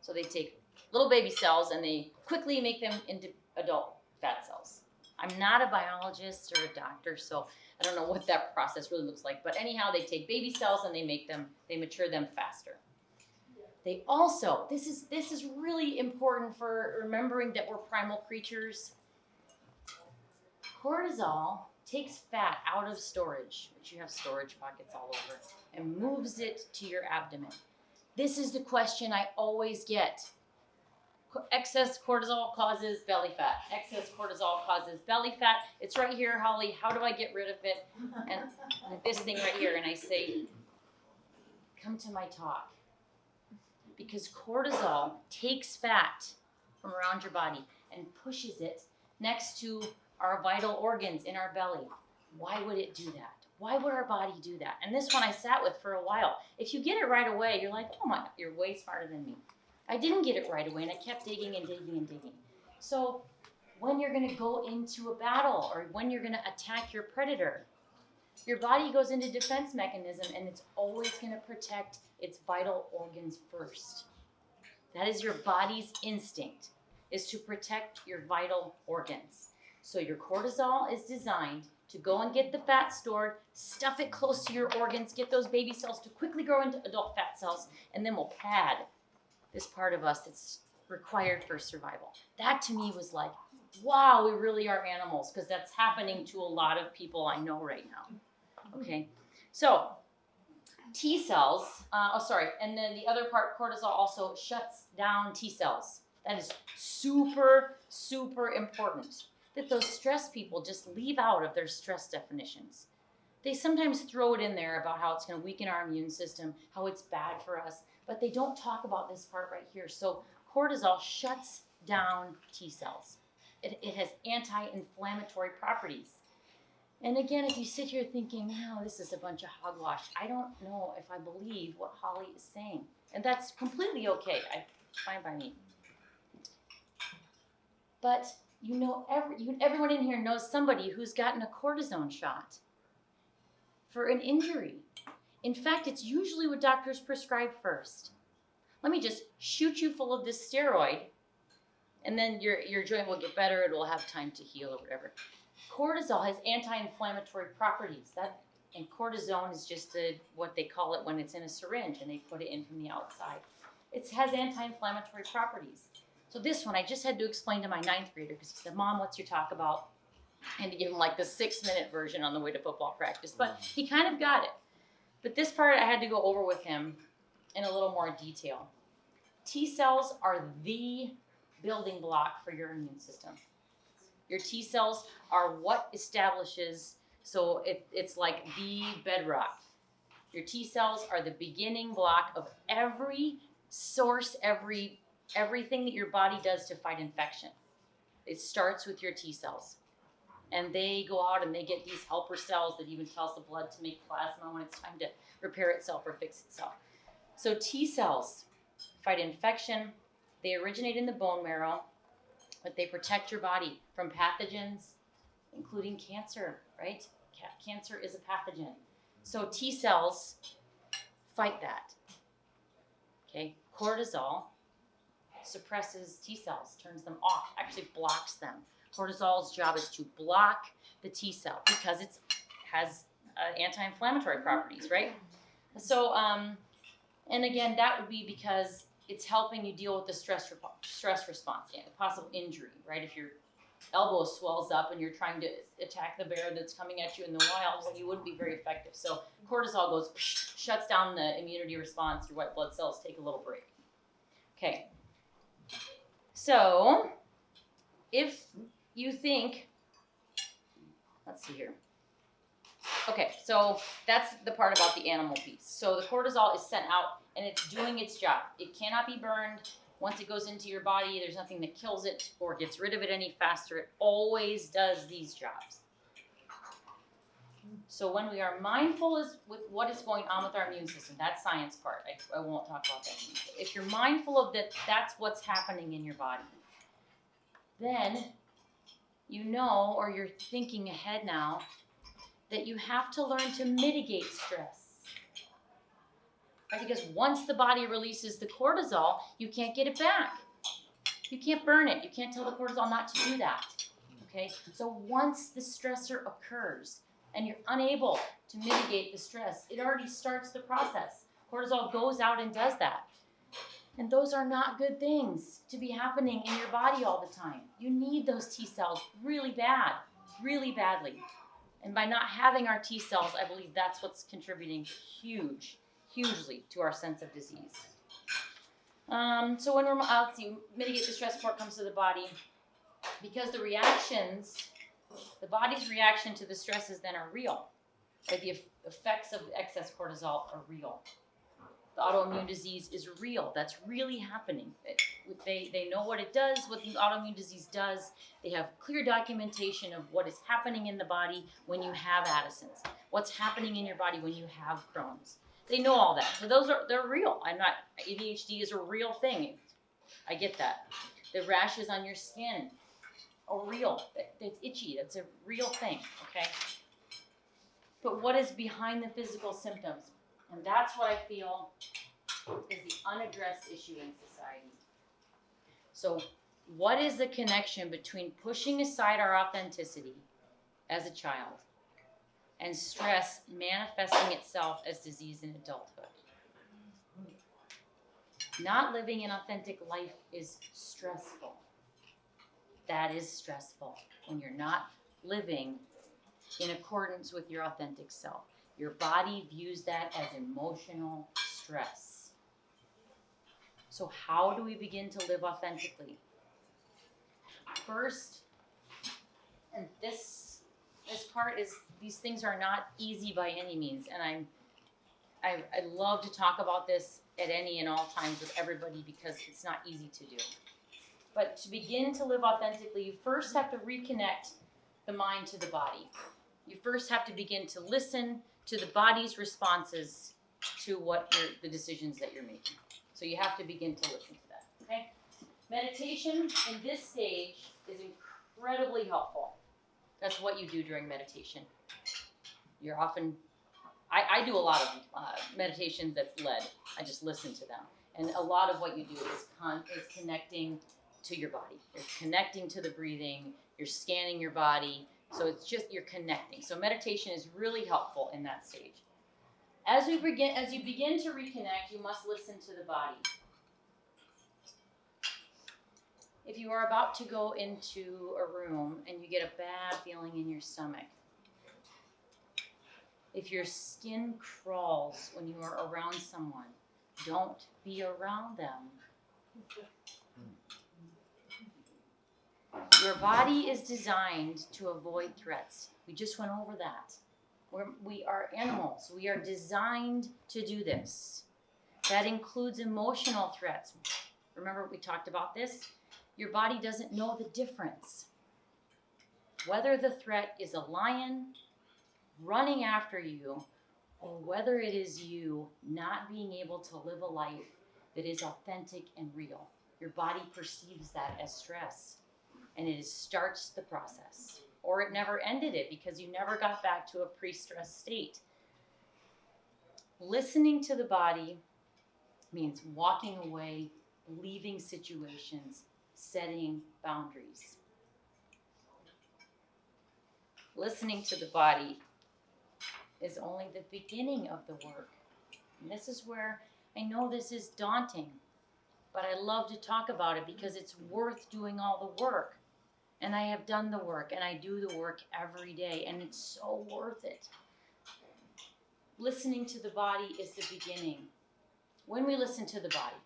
So they take little baby cells and they quickly make them into adult fat cells. I'm not a biologist or a doctor, so I don't know what that process really looks like. But anyhow, they take baby cells and they mature them faster. They also, this is really important for remembering that we're primal creatures. Cortisol takes fat out of storage, which you have storage pockets all over, and moves it to your abdomen. This is the question I always get. Excess cortisol causes belly fat. Excess cortisol causes belly fat. It's right here, Holly. How do I get rid of it? And this thing right here. And I say, come to my talk. Because cortisol takes fat from around your body and pushes it next to our vital organs in our belly. Why would it do that? Why would our body do that? And this one I sat with for a while. If you get it right away, you're like, oh my, you're way smarter than me. I didn't get it right away, and I kept digging and digging and digging. So when you're going to go into a battle or when you're going to attack your predator, Your body goes into defense mechanism and it's always going to protect its vital organs first. That is your body's instinct, is to protect your vital organs. So your cortisol is designed to go and get the fat stored, stuff it close to your organs, get those baby cells to quickly grow into adult fat cells, and then we'll pad this part of us that's required for survival. That to me was like, wow, we really are animals, because that's happening to a lot of people I know right now. Okay, so T cells, and then the other part, cortisol also shuts down T cells. That is super, super important, that those stress people just leave out of their stress definitions. They sometimes throw it in there about how it's going to weaken our immune system, how it's bad for us, but they don't talk about this part right here. So cortisol shuts down T cells. It has anti-inflammatory properties. And again, if you sit here thinking, oh, this is a bunch of hogwash, I don't know if I believe what Holly is saying. And that's completely okay. Fine by me. But everyone in here knows somebody who's gotten a cortisone shot for an injury. In fact, it's usually what doctors prescribe first. Let me just shoot you full of this steroid, and then your joint will get better, it will have time to heal or whatever. Cortisol has anti-inflammatory properties. And cortisone is just what they call it when it's in a syringe and they put it in from the outside. It has anti-inflammatory properties. So this one I just had to explain to my 9th grader because he said, Mom, what's your talk about? I had to give him like the 6-minute version on the way to football practice, but he kind of got it. But this part I had to go over with him in a little more detail. T cells are the building block for your immune system. Your T cells are what establishes, so it's like the bedrock. Your T cells are the beginning block of every source, everything that your body does to fight infection. It starts with your T cells. And they go out and they get these helper cells that even tells the blood to make plasma when it's time to repair itself or fix itself. So T cells fight infection. They originate in the bone marrow, but they protect your body from pathogens, including cancer, right? Cancer is a pathogen. So T cells fight that. Okay, cortisol suppresses T cells, turns them off, actually blocks them. Cortisol's job is to block the T cell because it has anti-inflammatory properties, right? So, and again, that would be because it's helping you deal with the stress response, possible injury, right? If your elbow swells up and you're trying to attack the bear that's coming at you in the wild, well, you wouldn't be very effective. So cortisol goes, shuts down the immunity response, your white blood cells take a little break. Okay. So, if you think, let's see here. Okay, so that's the part about the animal piece. So the cortisol is sent out and it's doing its job. It cannot be burned. Once it goes into your body, there's nothing that kills it or gets rid of it any faster. It always does these jobs. So when we are mindful with what is going on with our immune system, that science part, I won't talk about that anymore. If you're mindful of that, that's what's happening in your body. Then you know, or you're thinking ahead now, that you have to learn to mitigate stress. Right? Because once the body releases the cortisol, you can't get it back. You can't burn it. You can't tell the cortisol not to do that. Okay? So once the stressor occurs and you're unable to mitigate the stress, it already starts the process. Cortisol goes out and does that. And those are not good things to be happening in your body all the time. You need those T cells really bad, really badly. And by not having our T cells, I believe that's what's contributing hugely to our sense of disease. So when let's see, mitigate the stress before it comes to the body, because the body's reaction to the stresses then are real. Like the effects of excess cortisol are real. The autoimmune disease is real. That's really happening. They know what it does, what the autoimmune disease does. They have clear documentation of what is happening in the body when you have Addison's, what's happening in your body when you have Crohn's. They know all that. So they're real. ADHD is a real thing. I get that. The rashes on your skin are real. It's itchy. That's a real thing, okay? but what is behind the physical symptoms? And that's what I feel is the unaddressed issue in society. So, what is the connection between pushing aside our authenticity as a child and stress manifesting itself as disease in adulthood? Not living an authentic life is stressful. That is stressful when you're not living in accordance with your authentic self. Your body views that as emotional stress. So how do we begin to live authentically? First, and this part is, these things are not easy by any means, and I love to talk about this at any and all times with everybody because it's not easy to do. But to begin to live authentically, you first have to reconnect the mind to the body. You first have to begin to listen to the body's responses to the decisions that you're making. So you have to begin to listen to that, okay? Meditation in this stage is incredibly helpful. That's what you do during meditation. You're often, I do a lot of meditations that's led. I just listen to them. And a lot of what you do is connecting to your body. You're connecting to the breathing. You're scanning your body. So it's just, you're connecting. So meditation is really helpful in that stage. As you begin to reconnect, you must listen to the body. If you are about to go into a room and you get a bad feeling in your stomach, if your skin crawls when you are around someone, don't be around them. Your body is designed to avoid threats. We just went over that. We are animals. We are designed to do this. That includes emotional threats. Remember we talked about this? Your body doesn't know the difference. Whether the threat is a lion running after you, or whether it is you not being able to live a life that is authentic and real. Your body perceives that as stress, and it starts the process. Or it never ended it because you never got back to a pre-stress state. Listening to the body means walking away, leaving situations, setting boundaries. Listening to the body is only the beginning of the work. And this is where I know this is daunting, but I love to talk about it because it's worth doing all the work. And I have done the work, and I do the work every day, and it's so worth it. Listening to the body is the beginning. When we listen to the body,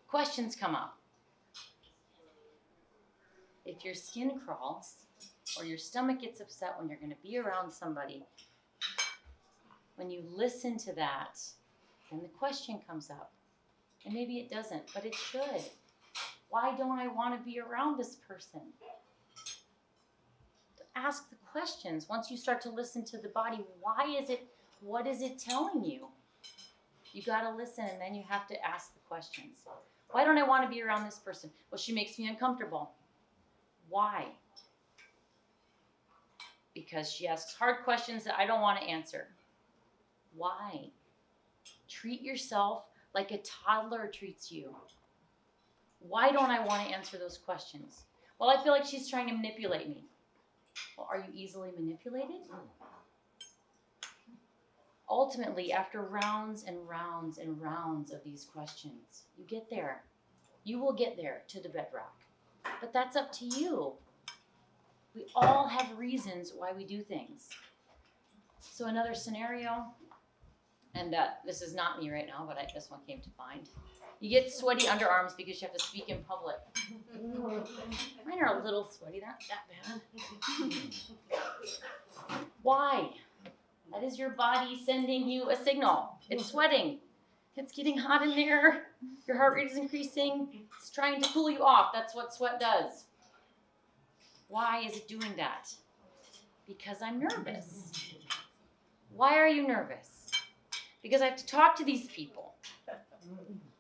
questions come up. If your skin crawls, or your stomach gets upset when you're going to be around somebody, when you listen to that, then the question comes up. And maybe it doesn't, but it should. Why don't I want to be around this person? Ask the questions. Once you start to listen to the body, what is it telling you? You got to listen, and then you have to ask the questions. Why don't I want to be around this person? Well, she makes me uncomfortable. Why? Because she asks hard questions that I don't want to answer. Why? Treat yourself like a toddler treats you. Why don't I want to answer those questions? Well, I feel like she's trying to manipulate me. Well, are you easily manipulated? Ultimately, after rounds and rounds and rounds of these questions, you get there. You will get there to the bedrock. But that's up to you. We all have reasons why we do things. So another scenario, and this is not me right now, but this one came to mind. You get sweaty underarms because you have to speak in public. Mine are a little sweaty, not that bad. Why? That is your body sending you a signal. It's sweating. It's getting hot in there. Your heart rate is increasing. It's trying to cool you off. That's what sweat does. Why is it doing that? Because I'm nervous. Why are you nervous? Because I have to talk to these people.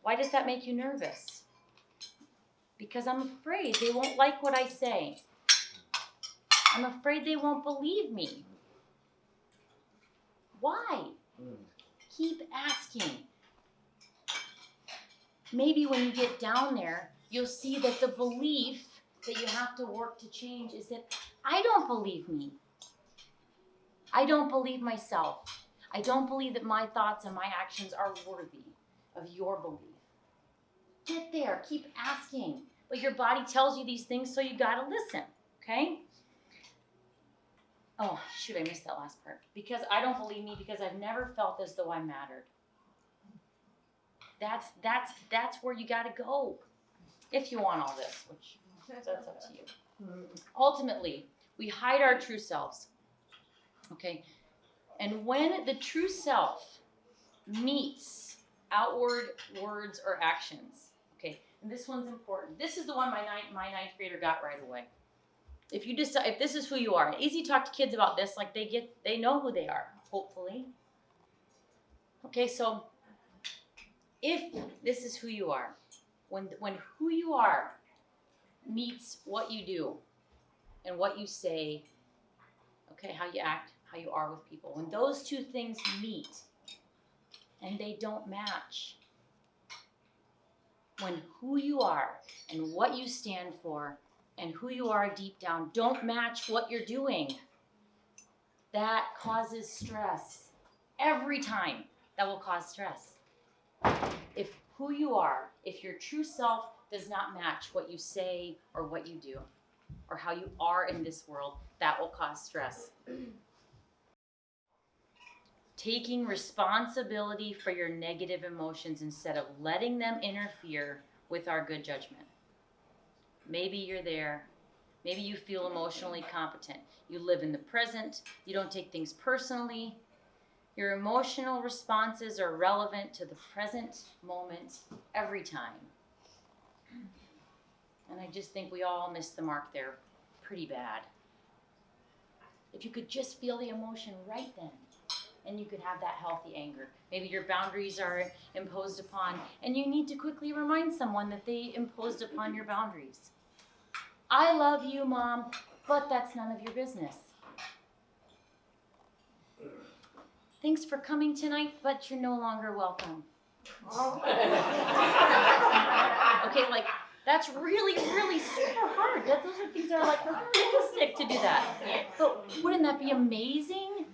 Why does that make you nervous? Because I'm afraid they won't like what I say. I'm afraid they won't believe me. Why? Keep asking. Maybe when you get down there, you'll see that the belief that you have to work to change is that I don't believe me. I don't believe myself. I don't believe that my thoughts and my actions are worthy of your belief. Get there. Keep asking. But your body tells you these things, so you gotta listen. Okay? Oh, shoot, I missed that last part. Because I don't believe me, because I've never felt as though I mattered. That's where you gotta go. If you want all this, which that's up to you. Ultimately, we hide our true selves. Okay? And when the true self meets outward words or actions, okay, and this one's important. This is the one my ninth grader got right away. If you decide, if this is who you are, easy to talk to kids about this, like they know who they are, hopefully. Okay, so if this is who you are, when who you are meets what you do and what you say, okay, how you act, how you are with people, when those two things meet and they don't match, when who you are and what you stand for and who you are deep down don't match what you're doing, that causes stress. Every time that will cause stress. If who you are, if your true self does not match what you say or what you do or how you are in this world, that will cause stress. Taking responsibility for your negative emotions instead of letting them interfere with our good judgment. Maybe you're there. Maybe you feel emotionally competent. You live in the present. You don't take things personally. Your emotional responses are relevant to the present moment every time. And I just think we all miss the mark there pretty bad. If you could just feel the emotion right then, and you could have that healthy anger. Maybe your boundaries are imposed upon, and you need to quickly remind someone that they imposed upon your boundaries. I love you, Mom, but that's none of your business. Thanks for coming tonight, but you're no longer welcome. Okay, like, that's really, really super hard. Those are things that are like realistic to do that. But wouldn't that be amazing?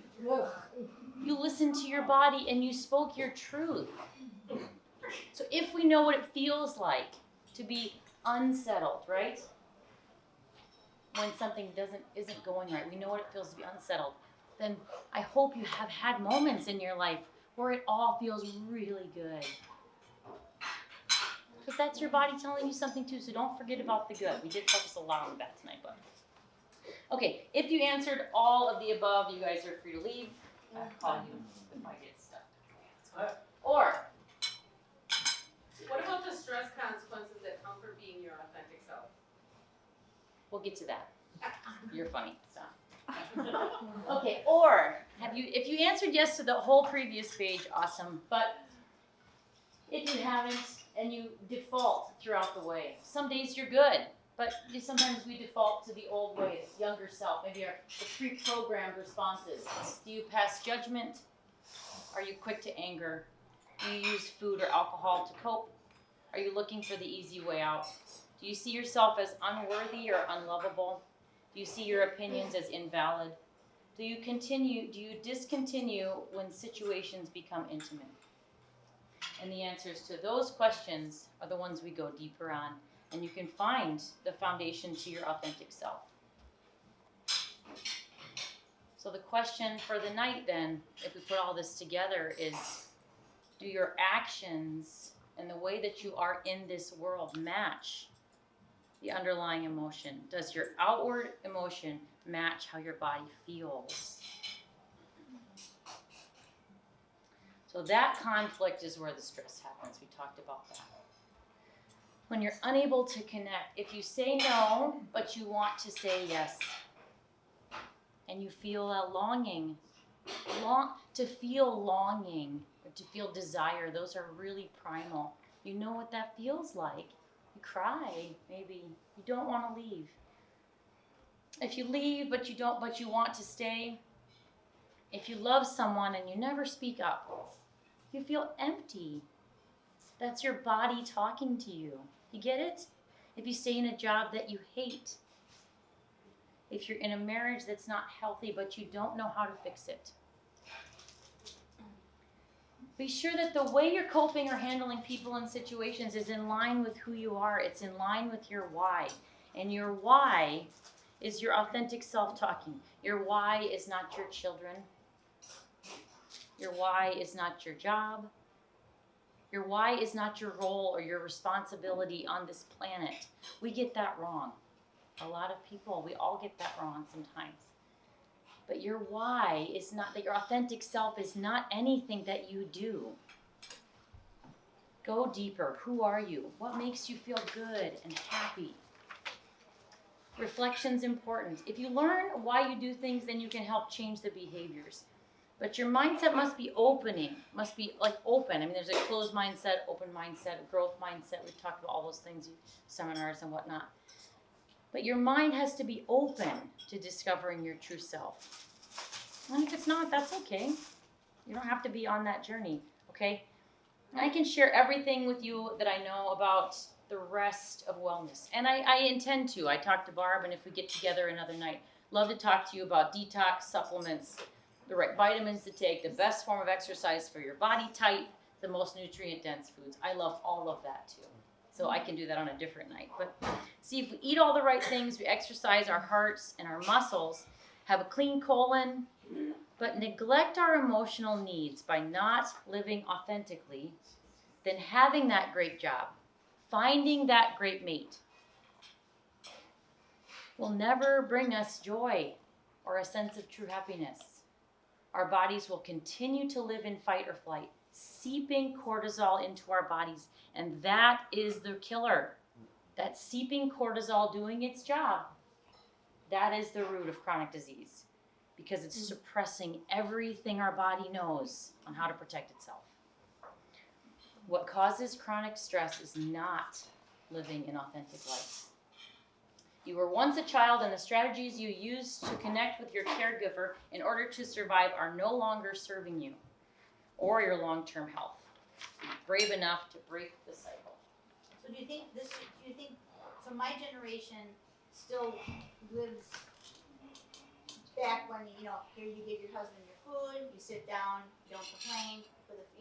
You listened to your body and you spoke your truth. So if we know what it feels like to be unsettled, right? When something isn't going right, we know what it feels to be unsettled. Then I hope you have had moments in your life where it all feels really good. Because that's your body telling you something too, so don't forget about the good. We did focus a lot on the bad tonight, but. Okay, if you answered all of the above, you guys are free to leave. I'll call you if I get stuck. Or. What about the stress consequences that come from being your authentic self? We'll get to that. You're funny, so. Okay, or if you answered yes to the whole previous page, awesome. But if you haven't and you default throughout the way, some days you're good, but sometimes we default to the old way, the younger self, maybe the pre-programmed responses. Do you pass judgment? Are you quick to anger? Do you use food or alcohol to cope? Are you looking for the easy way out? Do you see yourself as unworthy or unlovable? Do you see your opinions as invalid? Do you discontinue when situations become intimate? And the answers to those questions are the ones we go deeper on, and you can find the foundation to your authentic self. So the question for the night then, if we put all this together, is do your actions and the way that you are in this world match the underlying emotion? Does your outward emotion match how your body feels? So that conflict is where the stress happens. We talked about that. When you're unable to connect, if you say no, but you want to say yes, and you feel a longing, to feel longing, or to feel desire, those are really primal. You know what that feels like. You cry, maybe. You don't want to leave. If you leave, but you want to stay, If you love someone and you never speak up, you feel empty. That's your body talking to you. You get it? If you stay in a job that you hate, if you're in a marriage that's not healthy but you don't know how to fix it, be sure that the way you're coping or handling people and situations is in line with who you are. It's in line with your why. And your why is your authentic self talking. Your why is not your children. Your why is not your job. Your why is not your role or your responsibility on this planet. We get that wrong. A lot of people, we all get that wrong sometimes. But your why is not, that your authentic self is not anything that you do. Go deeper. Who are you? What makes you feel good and happy? Reflection's important. If you learn why you do things, then you can help change the behaviors. But your mindset must be opening, must be like open. I mean, there's a closed mindset, open mindset, growth mindset. We've talked about all those things, seminars and whatnot. But your mind has to be open to discovering your true self. And if it's not, that's okay. You don't have to be on that journey, okay? And I can share everything with you that I know about the rest of wellness. And I intend to. I talked to Barb, and if we get together another night, love to talk to you about detox supplements, the right vitamins to take, the best form of exercise for your body type, the most nutrient-dense foods. I love all of that too. So I can do that on a different night. But see, if we eat all the right things, we exercise our hearts and our muscles, have a clean colon, but neglect our emotional needs by not living authentically, then having that great job, finding that great mate, will never bring us joy or a sense of true happiness. Our bodies will continue to live in fight or flight, seeping cortisol into our bodies. And that is the killer. That seeping cortisol doing its job. That is the root of chronic disease, because it's suppressing everything our body knows on how to protect itself. What causes chronic stress is not living an authentic life. You were once a child, and the strategies you used to connect with your caregiver in order to survive are no longer serving you or your long-term health. Be brave enough to break the cycle. So so my generation still lives back when, here you give your husband your food, you sit down, you don't complain,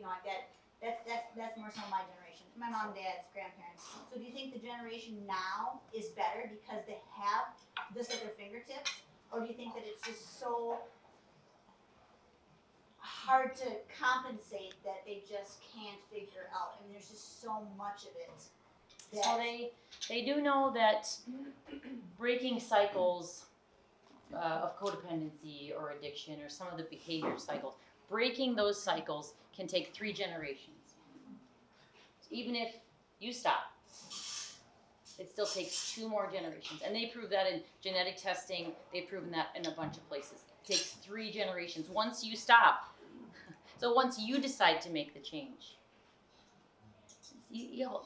like that. That's more so my generation. My mom, dad's, grandparents. So do you think the generation now is better because they have this at their fingertips? Or do you think that it's just so hard to compensate that they just can't figure out? I mean, there's just so much of it. So they do know that breaking cycles of codependency or addiction or some of the behavior cycles, breaking those cycles can take 3 generations. Even if you stop, it still takes 2 more generations. And they prove that in genetic testing. They've proven that in a bunch of places. It takes 3 generations once you stop. So once you decide to make the change,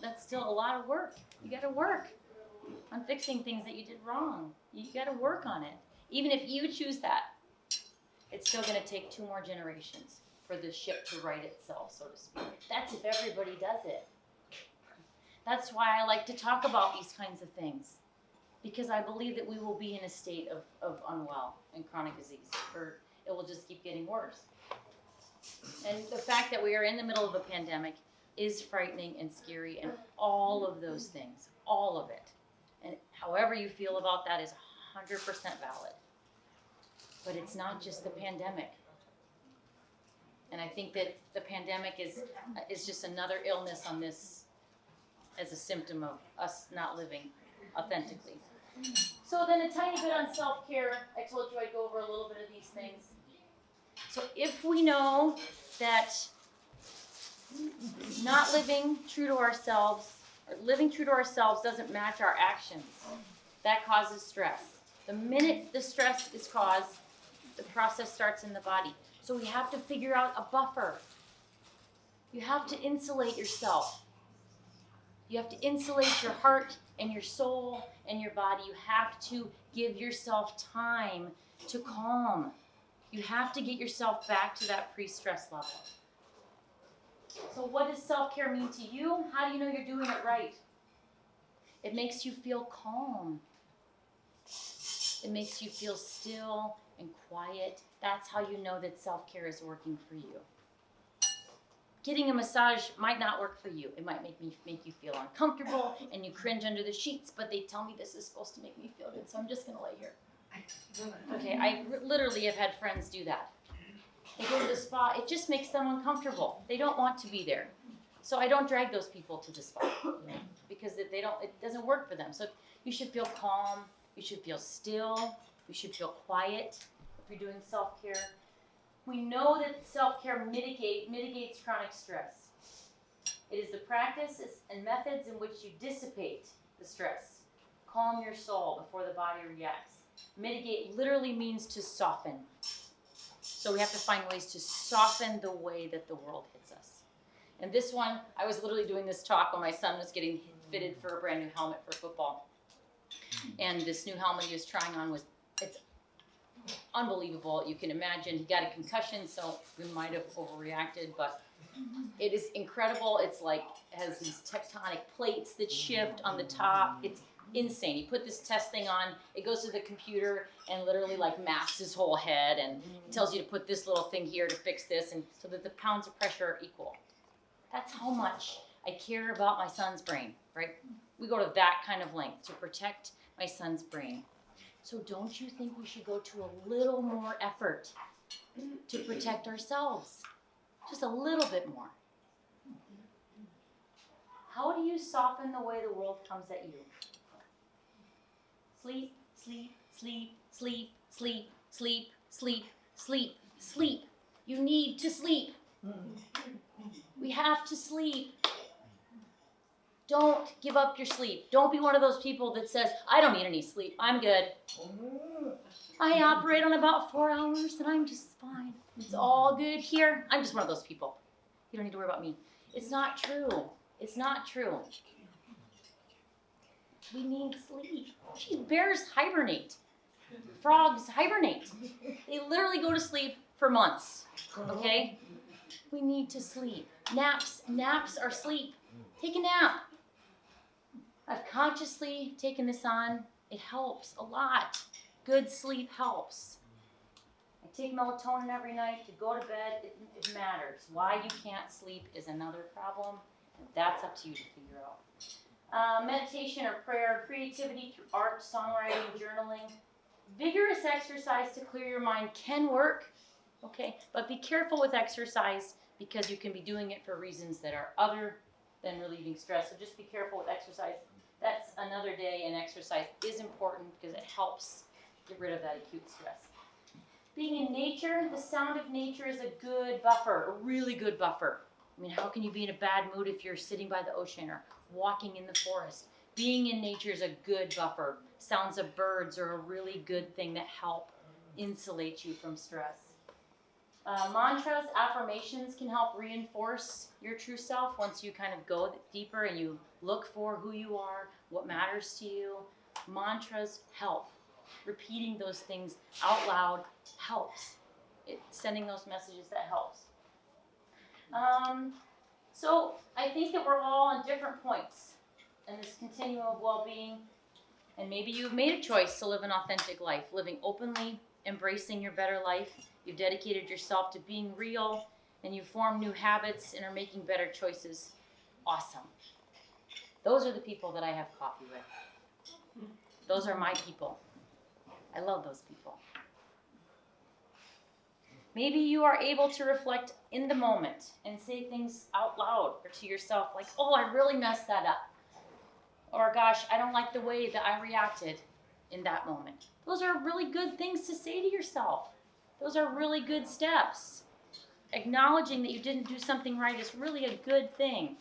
that's still a lot of work. You got to work on fixing things that you did wrong. You got to work on it. Even if you choose that, it's still going to take 2 more generations for the ship to right itself, so to speak. That's if everybody does it. That's why I like to talk about these kinds of things, because I believe that we will be in a state of unwell and chronic disease, or it will just keep getting worse. And the fact that we are in the middle of a pandemic is frightening and scary, and all of those things, all of it. And however you feel about that is 100% valid. But it's not just the pandemic. And I think that the pandemic is just another illness on this as a symptom of us not living authentically. So then a tiny bit on self-care. I told you I'd go over a little bit of these things. So if we know that not living true to ourselves, or living true to ourselves doesn't match our actions, that causes stress. The minute the stress is caused, the process starts in the body. So we have to figure out a buffer. You have to insulate yourself. You have to insulate your heart and your soul and your body. You have to give yourself time to calm. You have to get yourself back to that pre-stress level. So what does self-care mean to you? How do you know you're doing it right? It makes you feel calm. It makes you feel still and quiet. That's how you know that self-care is working for you. Getting a massage might not work for you. It might make you feel uncomfortable and you cringe under the sheets, but they tell me this is supposed to make me feel good, so I'm just gonna lay here. Okay, I literally have had friends do that. They go to the spa, it just makes them uncomfortable. They don't want to be there. So I don't drag those people to the spa, because it doesn't work for them. So you should feel calm, you should feel still, you should feel quiet if you're doing self-care. We know that self-care mitigates chronic stress. It is the practices and methods in which you dissipate the stress. Calm your soul before the body reacts. Mitigate literally means to soften. So we have to find ways to soften the way that the world hits us. And this one, I was literally doing this talk when my son was getting fitted for a brand new helmet for football. And this new helmet he was trying on it's unbelievable. You can imagine he got a concussion, so we might have overreacted, but it is incredible. It's like, has these tectonic plates that shift on the top. It's insane. He put this test thing on, it goes to the computer and literally like maps his whole head, and it tells you to put this little thing here to fix this, and so that the pounds of pressure are equal. That's how much I care about my son's brain, right? We go to that kind of length to protect my son's brain. So don't you think we should go to a little more effort to protect ourselves? Just a little bit more. How do you soften the way the world comes at you? Sleep, sleep, sleep, sleep, sleep, sleep, sleep, sleep, sleep. You need to sleep. We have to sleep. Don't give up your sleep. Don't be one of those people that says, I don't need any sleep. I'm good. I operate on about 4 hours and I'm just fine. It's all good here. I'm just one of those people. You don't need to worry about me. It's not true. It's not true. We need sleep. Gee, bears hibernate. Frogs hibernate. They literally go to sleep for months. Okay? We need to sleep. Naps are sleep. Take a nap. I've consciously taken this on. It helps a lot. Good sleep helps. I take melatonin every night to go to bed. It matters. Why you can't sleep is another problem, and that's up to you to figure out. Meditation or prayer, creativity through art, songwriting, journaling. Vigorous exercise to clear your mind can work, okay? But be careful with exercise because you can be doing it for reasons that are other than relieving stress. So just be careful with exercise. That's another day, and exercise is important because it helps get rid of that acute stress. Being in nature, the sound of nature is a good buffer, a really good buffer. I mean, how can you be in a bad mood if you're sitting by the ocean or walking in the forest? Being in nature is a good buffer. Sounds of birds are a really good thing that help insulate you from stress. Mantras, affirmations can help reinforce your true self once you kind of go deeper and you look for who you are, what matters to you. Mantras help. Repeating those things out loud helps. Sending those messages, that helps. So I think that we're all on different points in this continuum of well-being, and maybe you've made a choice to live an authentic life, living openly, embracing your better life. You've dedicated yourself to being real, and you've formed new habits and are making better choices. Awesome. Those are the people that I have coffee with. Those are my people. I love those people. Maybe you are able to reflect in the moment and say things out loud or to yourself like, oh, I really messed that up. Or gosh, I don't like the way that I reacted in that moment. Those are really good things to say to yourself. Those are really good steps. Acknowledging that you didn't do something right is really a good thing.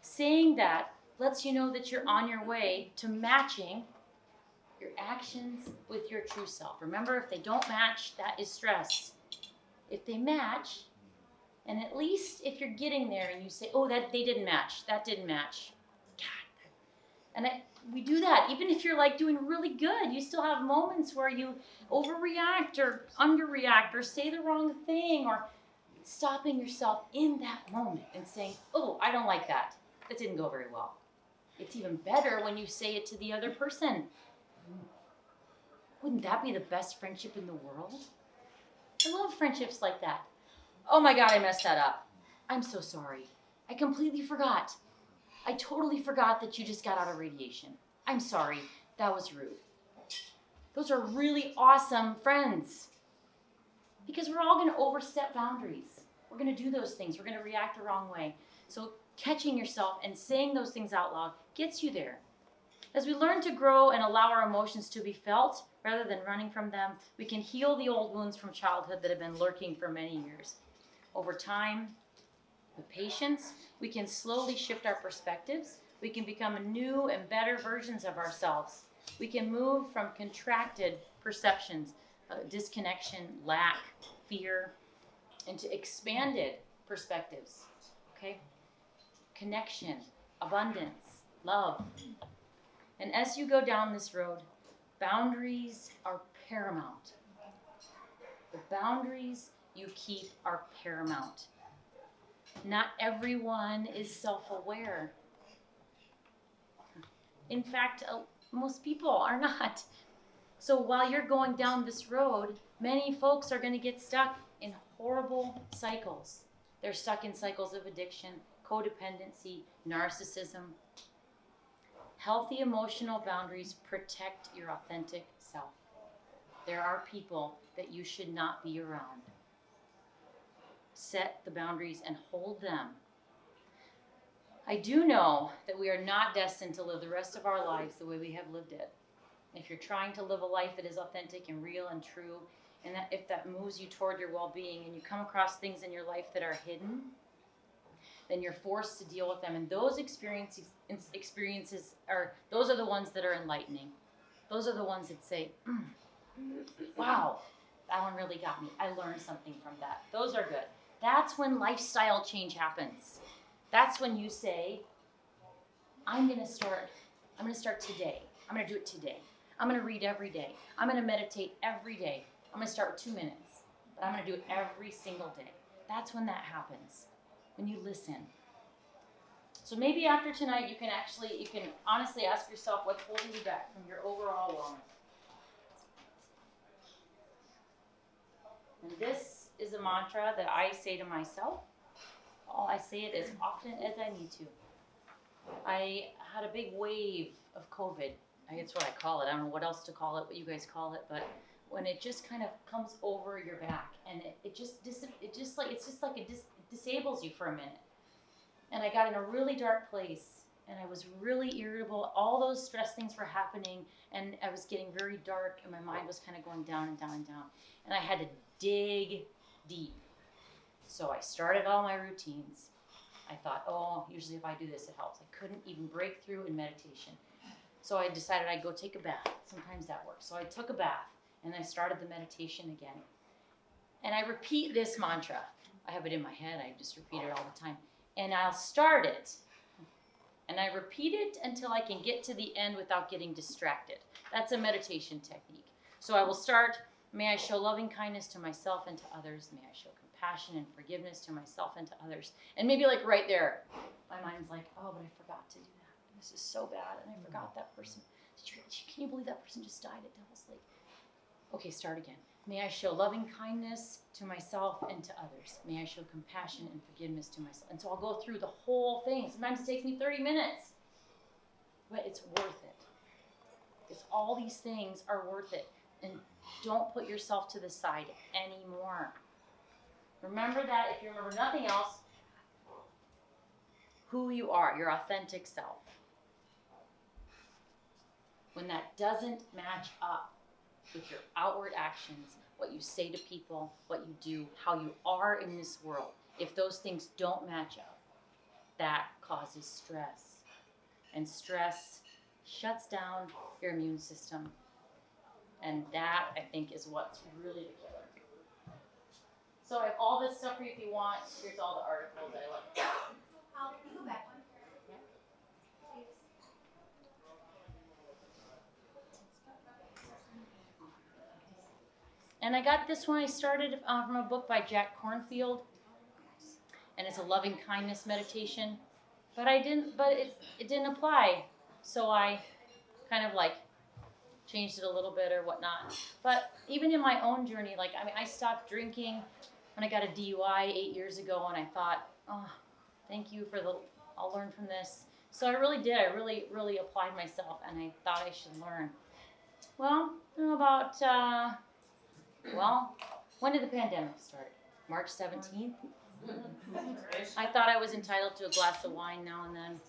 Saying that lets you know that you're on your way to matching your actions with your true self. Remember, if they don't match, that is stress. If they match, and at least if you're getting there and you say, oh, they didn't match, that didn't match. God, And we do that. Even if you're like doing really good, you still have moments where you overreact or underreact or say the wrong thing, or stopping yourself in that moment and saying, oh, I don't like that. That didn't go very well. It's even better when you say it to the other person. Wouldn't that be the best friendship in the world? I love friendships like that. Oh my God, I messed that up. I'm so sorry. I completely forgot. I totally forgot that you just got out of radiation. I'm sorry. That was rude. Those are really awesome friends. Because we're all going to overstep boundaries. We're going to do those things. We're going to react the wrong way. So catching yourself and saying those things out loud gets you there. As we learn to grow and allow our emotions to be felt rather than running from them, we can heal the old wounds from childhood that have been lurking for many years. Over time, with patience, we can slowly shift our perspectives. We can become new and better versions of ourselves. We can move from contracted perceptions, disconnection, lack, fear, into expanded perspectives. Okay? Connection, abundance, love. And as you go down this road, boundaries are paramount. The boundaries you keep are paramount. Not everyone is self-aware. In fact, most people are not. So while you're going down this road, many folks are going to get stuck in horrible cycles. They're stuck in cycles of addiction, codependency, narcissism. Healthy emotional boundaries protect your authentic self. There are people that you should not be around. Set the boundaries and hold them. I do know that we are not destined to live the rest of our lives the way we have lived it. If you're trying to live a life that is authentic and real and true, and that if that moves you toward your well-being and you come across things in your life that are hidden, then you're forced to deal with them. And those experiences those are the ones that are enlightening. Those are the ones that say, wow, that one really got me. I learned something from that. Those are good. That's when lifestyle change happens. That's when you say, I'm going to start today. I'm going to do it today. I'm going to read every day. I'm going to meditate every day. I'm going to start with 2 minutes, but I'm going to do it every single day. That's when that happens, when you listen. So maybe after tonight, you can honestly ask yourself what's holding you back from your overall wellness. And this is a mantra that I say to myself. I say it as often as I need to. I had a big wave of COVID. That's what I call it. I don't know what else to call it, what you guys call it, but when it just kind of comes over your back and it disables you for a minute. And I got in a really dark place and I was really irritable. All those stress things were happening and I was getting very dark and my mind was kind of going down and down and down. And I had to dig deep. So I started all my routines. I thought, usually if I do this, it helps. I couldn't even break through in meditation. So I decided I'd go take a bath. Sometimes that works. So I took a bath and I started the meditation again. And I repeat this mantra. I have it in my head. I just repeat it all the time. And I'll start it. And I repeat it until I can get to the end without getting distracted. That's a meditation technique. So I will start, may I show loving kindness to myself and to others. May I show compassion and forgiveness to myself and to others. And maybe like right there, my mind's like, but I forgot to do that. This is so bad. And I forgot that person. Can you believe that person just died at Devil's Lake? Okay, start again. May I show loving kindness to myself and to others. May I show compassion and forgiveness to myself. And so I'll go through the whole thing. Sometimes it takes me 30 minutes. But it's worth it. Because all these things are worth it. And don't put yourself to the side anymore. Remember that, if you remember nothing else, who you are, your authentic self. When that doesn't match up with your outward actions, what you say to people, what you do, how you are in this world, if those things don't match up, that causes stress. And stress shuts down your immune system. And that, I think, is what's really the killer. So I have all this stuff for you if you want. Here's all the articles I like. Can you go back one? And I got this one I started from a book by Jack Kornfield, and it's a loving kindness meditation. But it didn't apply, so I kind of like changed it a little bit or whatnot. But even in my own journey, like I stopped drinking when I got a DUI 8 years ago, and I thought, oh, thank you for I'll learn from this. So I really did. I really, really applied myself, and I thought I should learn. Well, I don't know about, when did the pandemic start? March 17th? I thought I was entitled to a glass of wine now and then.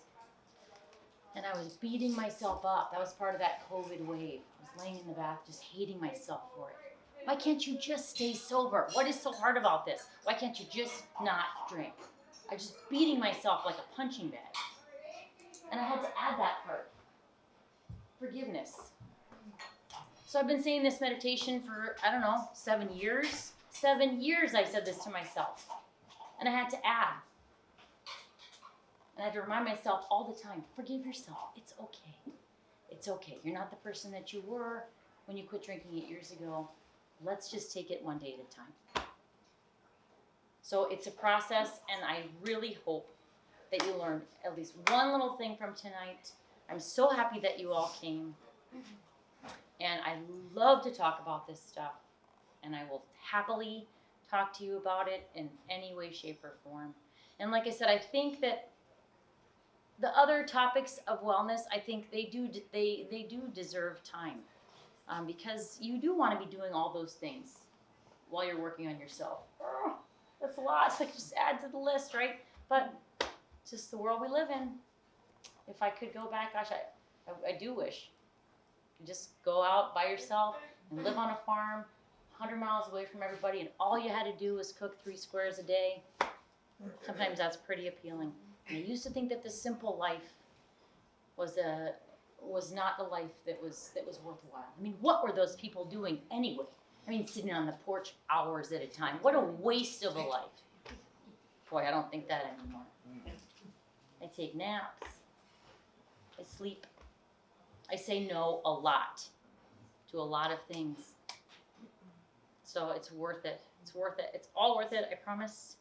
And I was beating myself up. That was part of that COVID wave. I was laying in the bath just hating myself for it. Why can't you just stay sober? What is so hard about this? Why can't you just not drink? I was just beating myself like a punching bag. And I had to add that part. Forgiveness. So I've been saying this meditation for, 7 years. 7 years I've said this to myself. And I had to add. And I had to remind myself all the time, forgive yourself. It's okay. It's okay. You're not the person that you were when you quit drinking 8 years ago. Let's just take it one day at a time. So it's a process, and I really hope that you learned at least one little thing from tonight. I'm so happy that you all came. And I love to talk about this stuff. And I will happily talk to you about it in any way, shape, or form. And like I said, I think that the other topics of wellness, I think they do deserve time, because you do want to be doing all those things while you're working on yourself. Oh, that's a lot. So just add to the list, right? But it's just the world we live in. If I could go back, gosh, I do wish. You just go out by yourself and live on a farm, 100 miles away from everybody, and all you had to do was cook 3 squares a day. Sometimes that's pretty appealing. And I used to think that the simple life was not the life that was worthwhile. I mean, what were those people doing anyway? I mean, sitting on the porch hours at a time. What a waste of a life. Boy, I don't think that anymore. I take naps. I sleep. I say no a lot to a lot of things. So it's worth it. It's worth it. It's all worth it, I promise.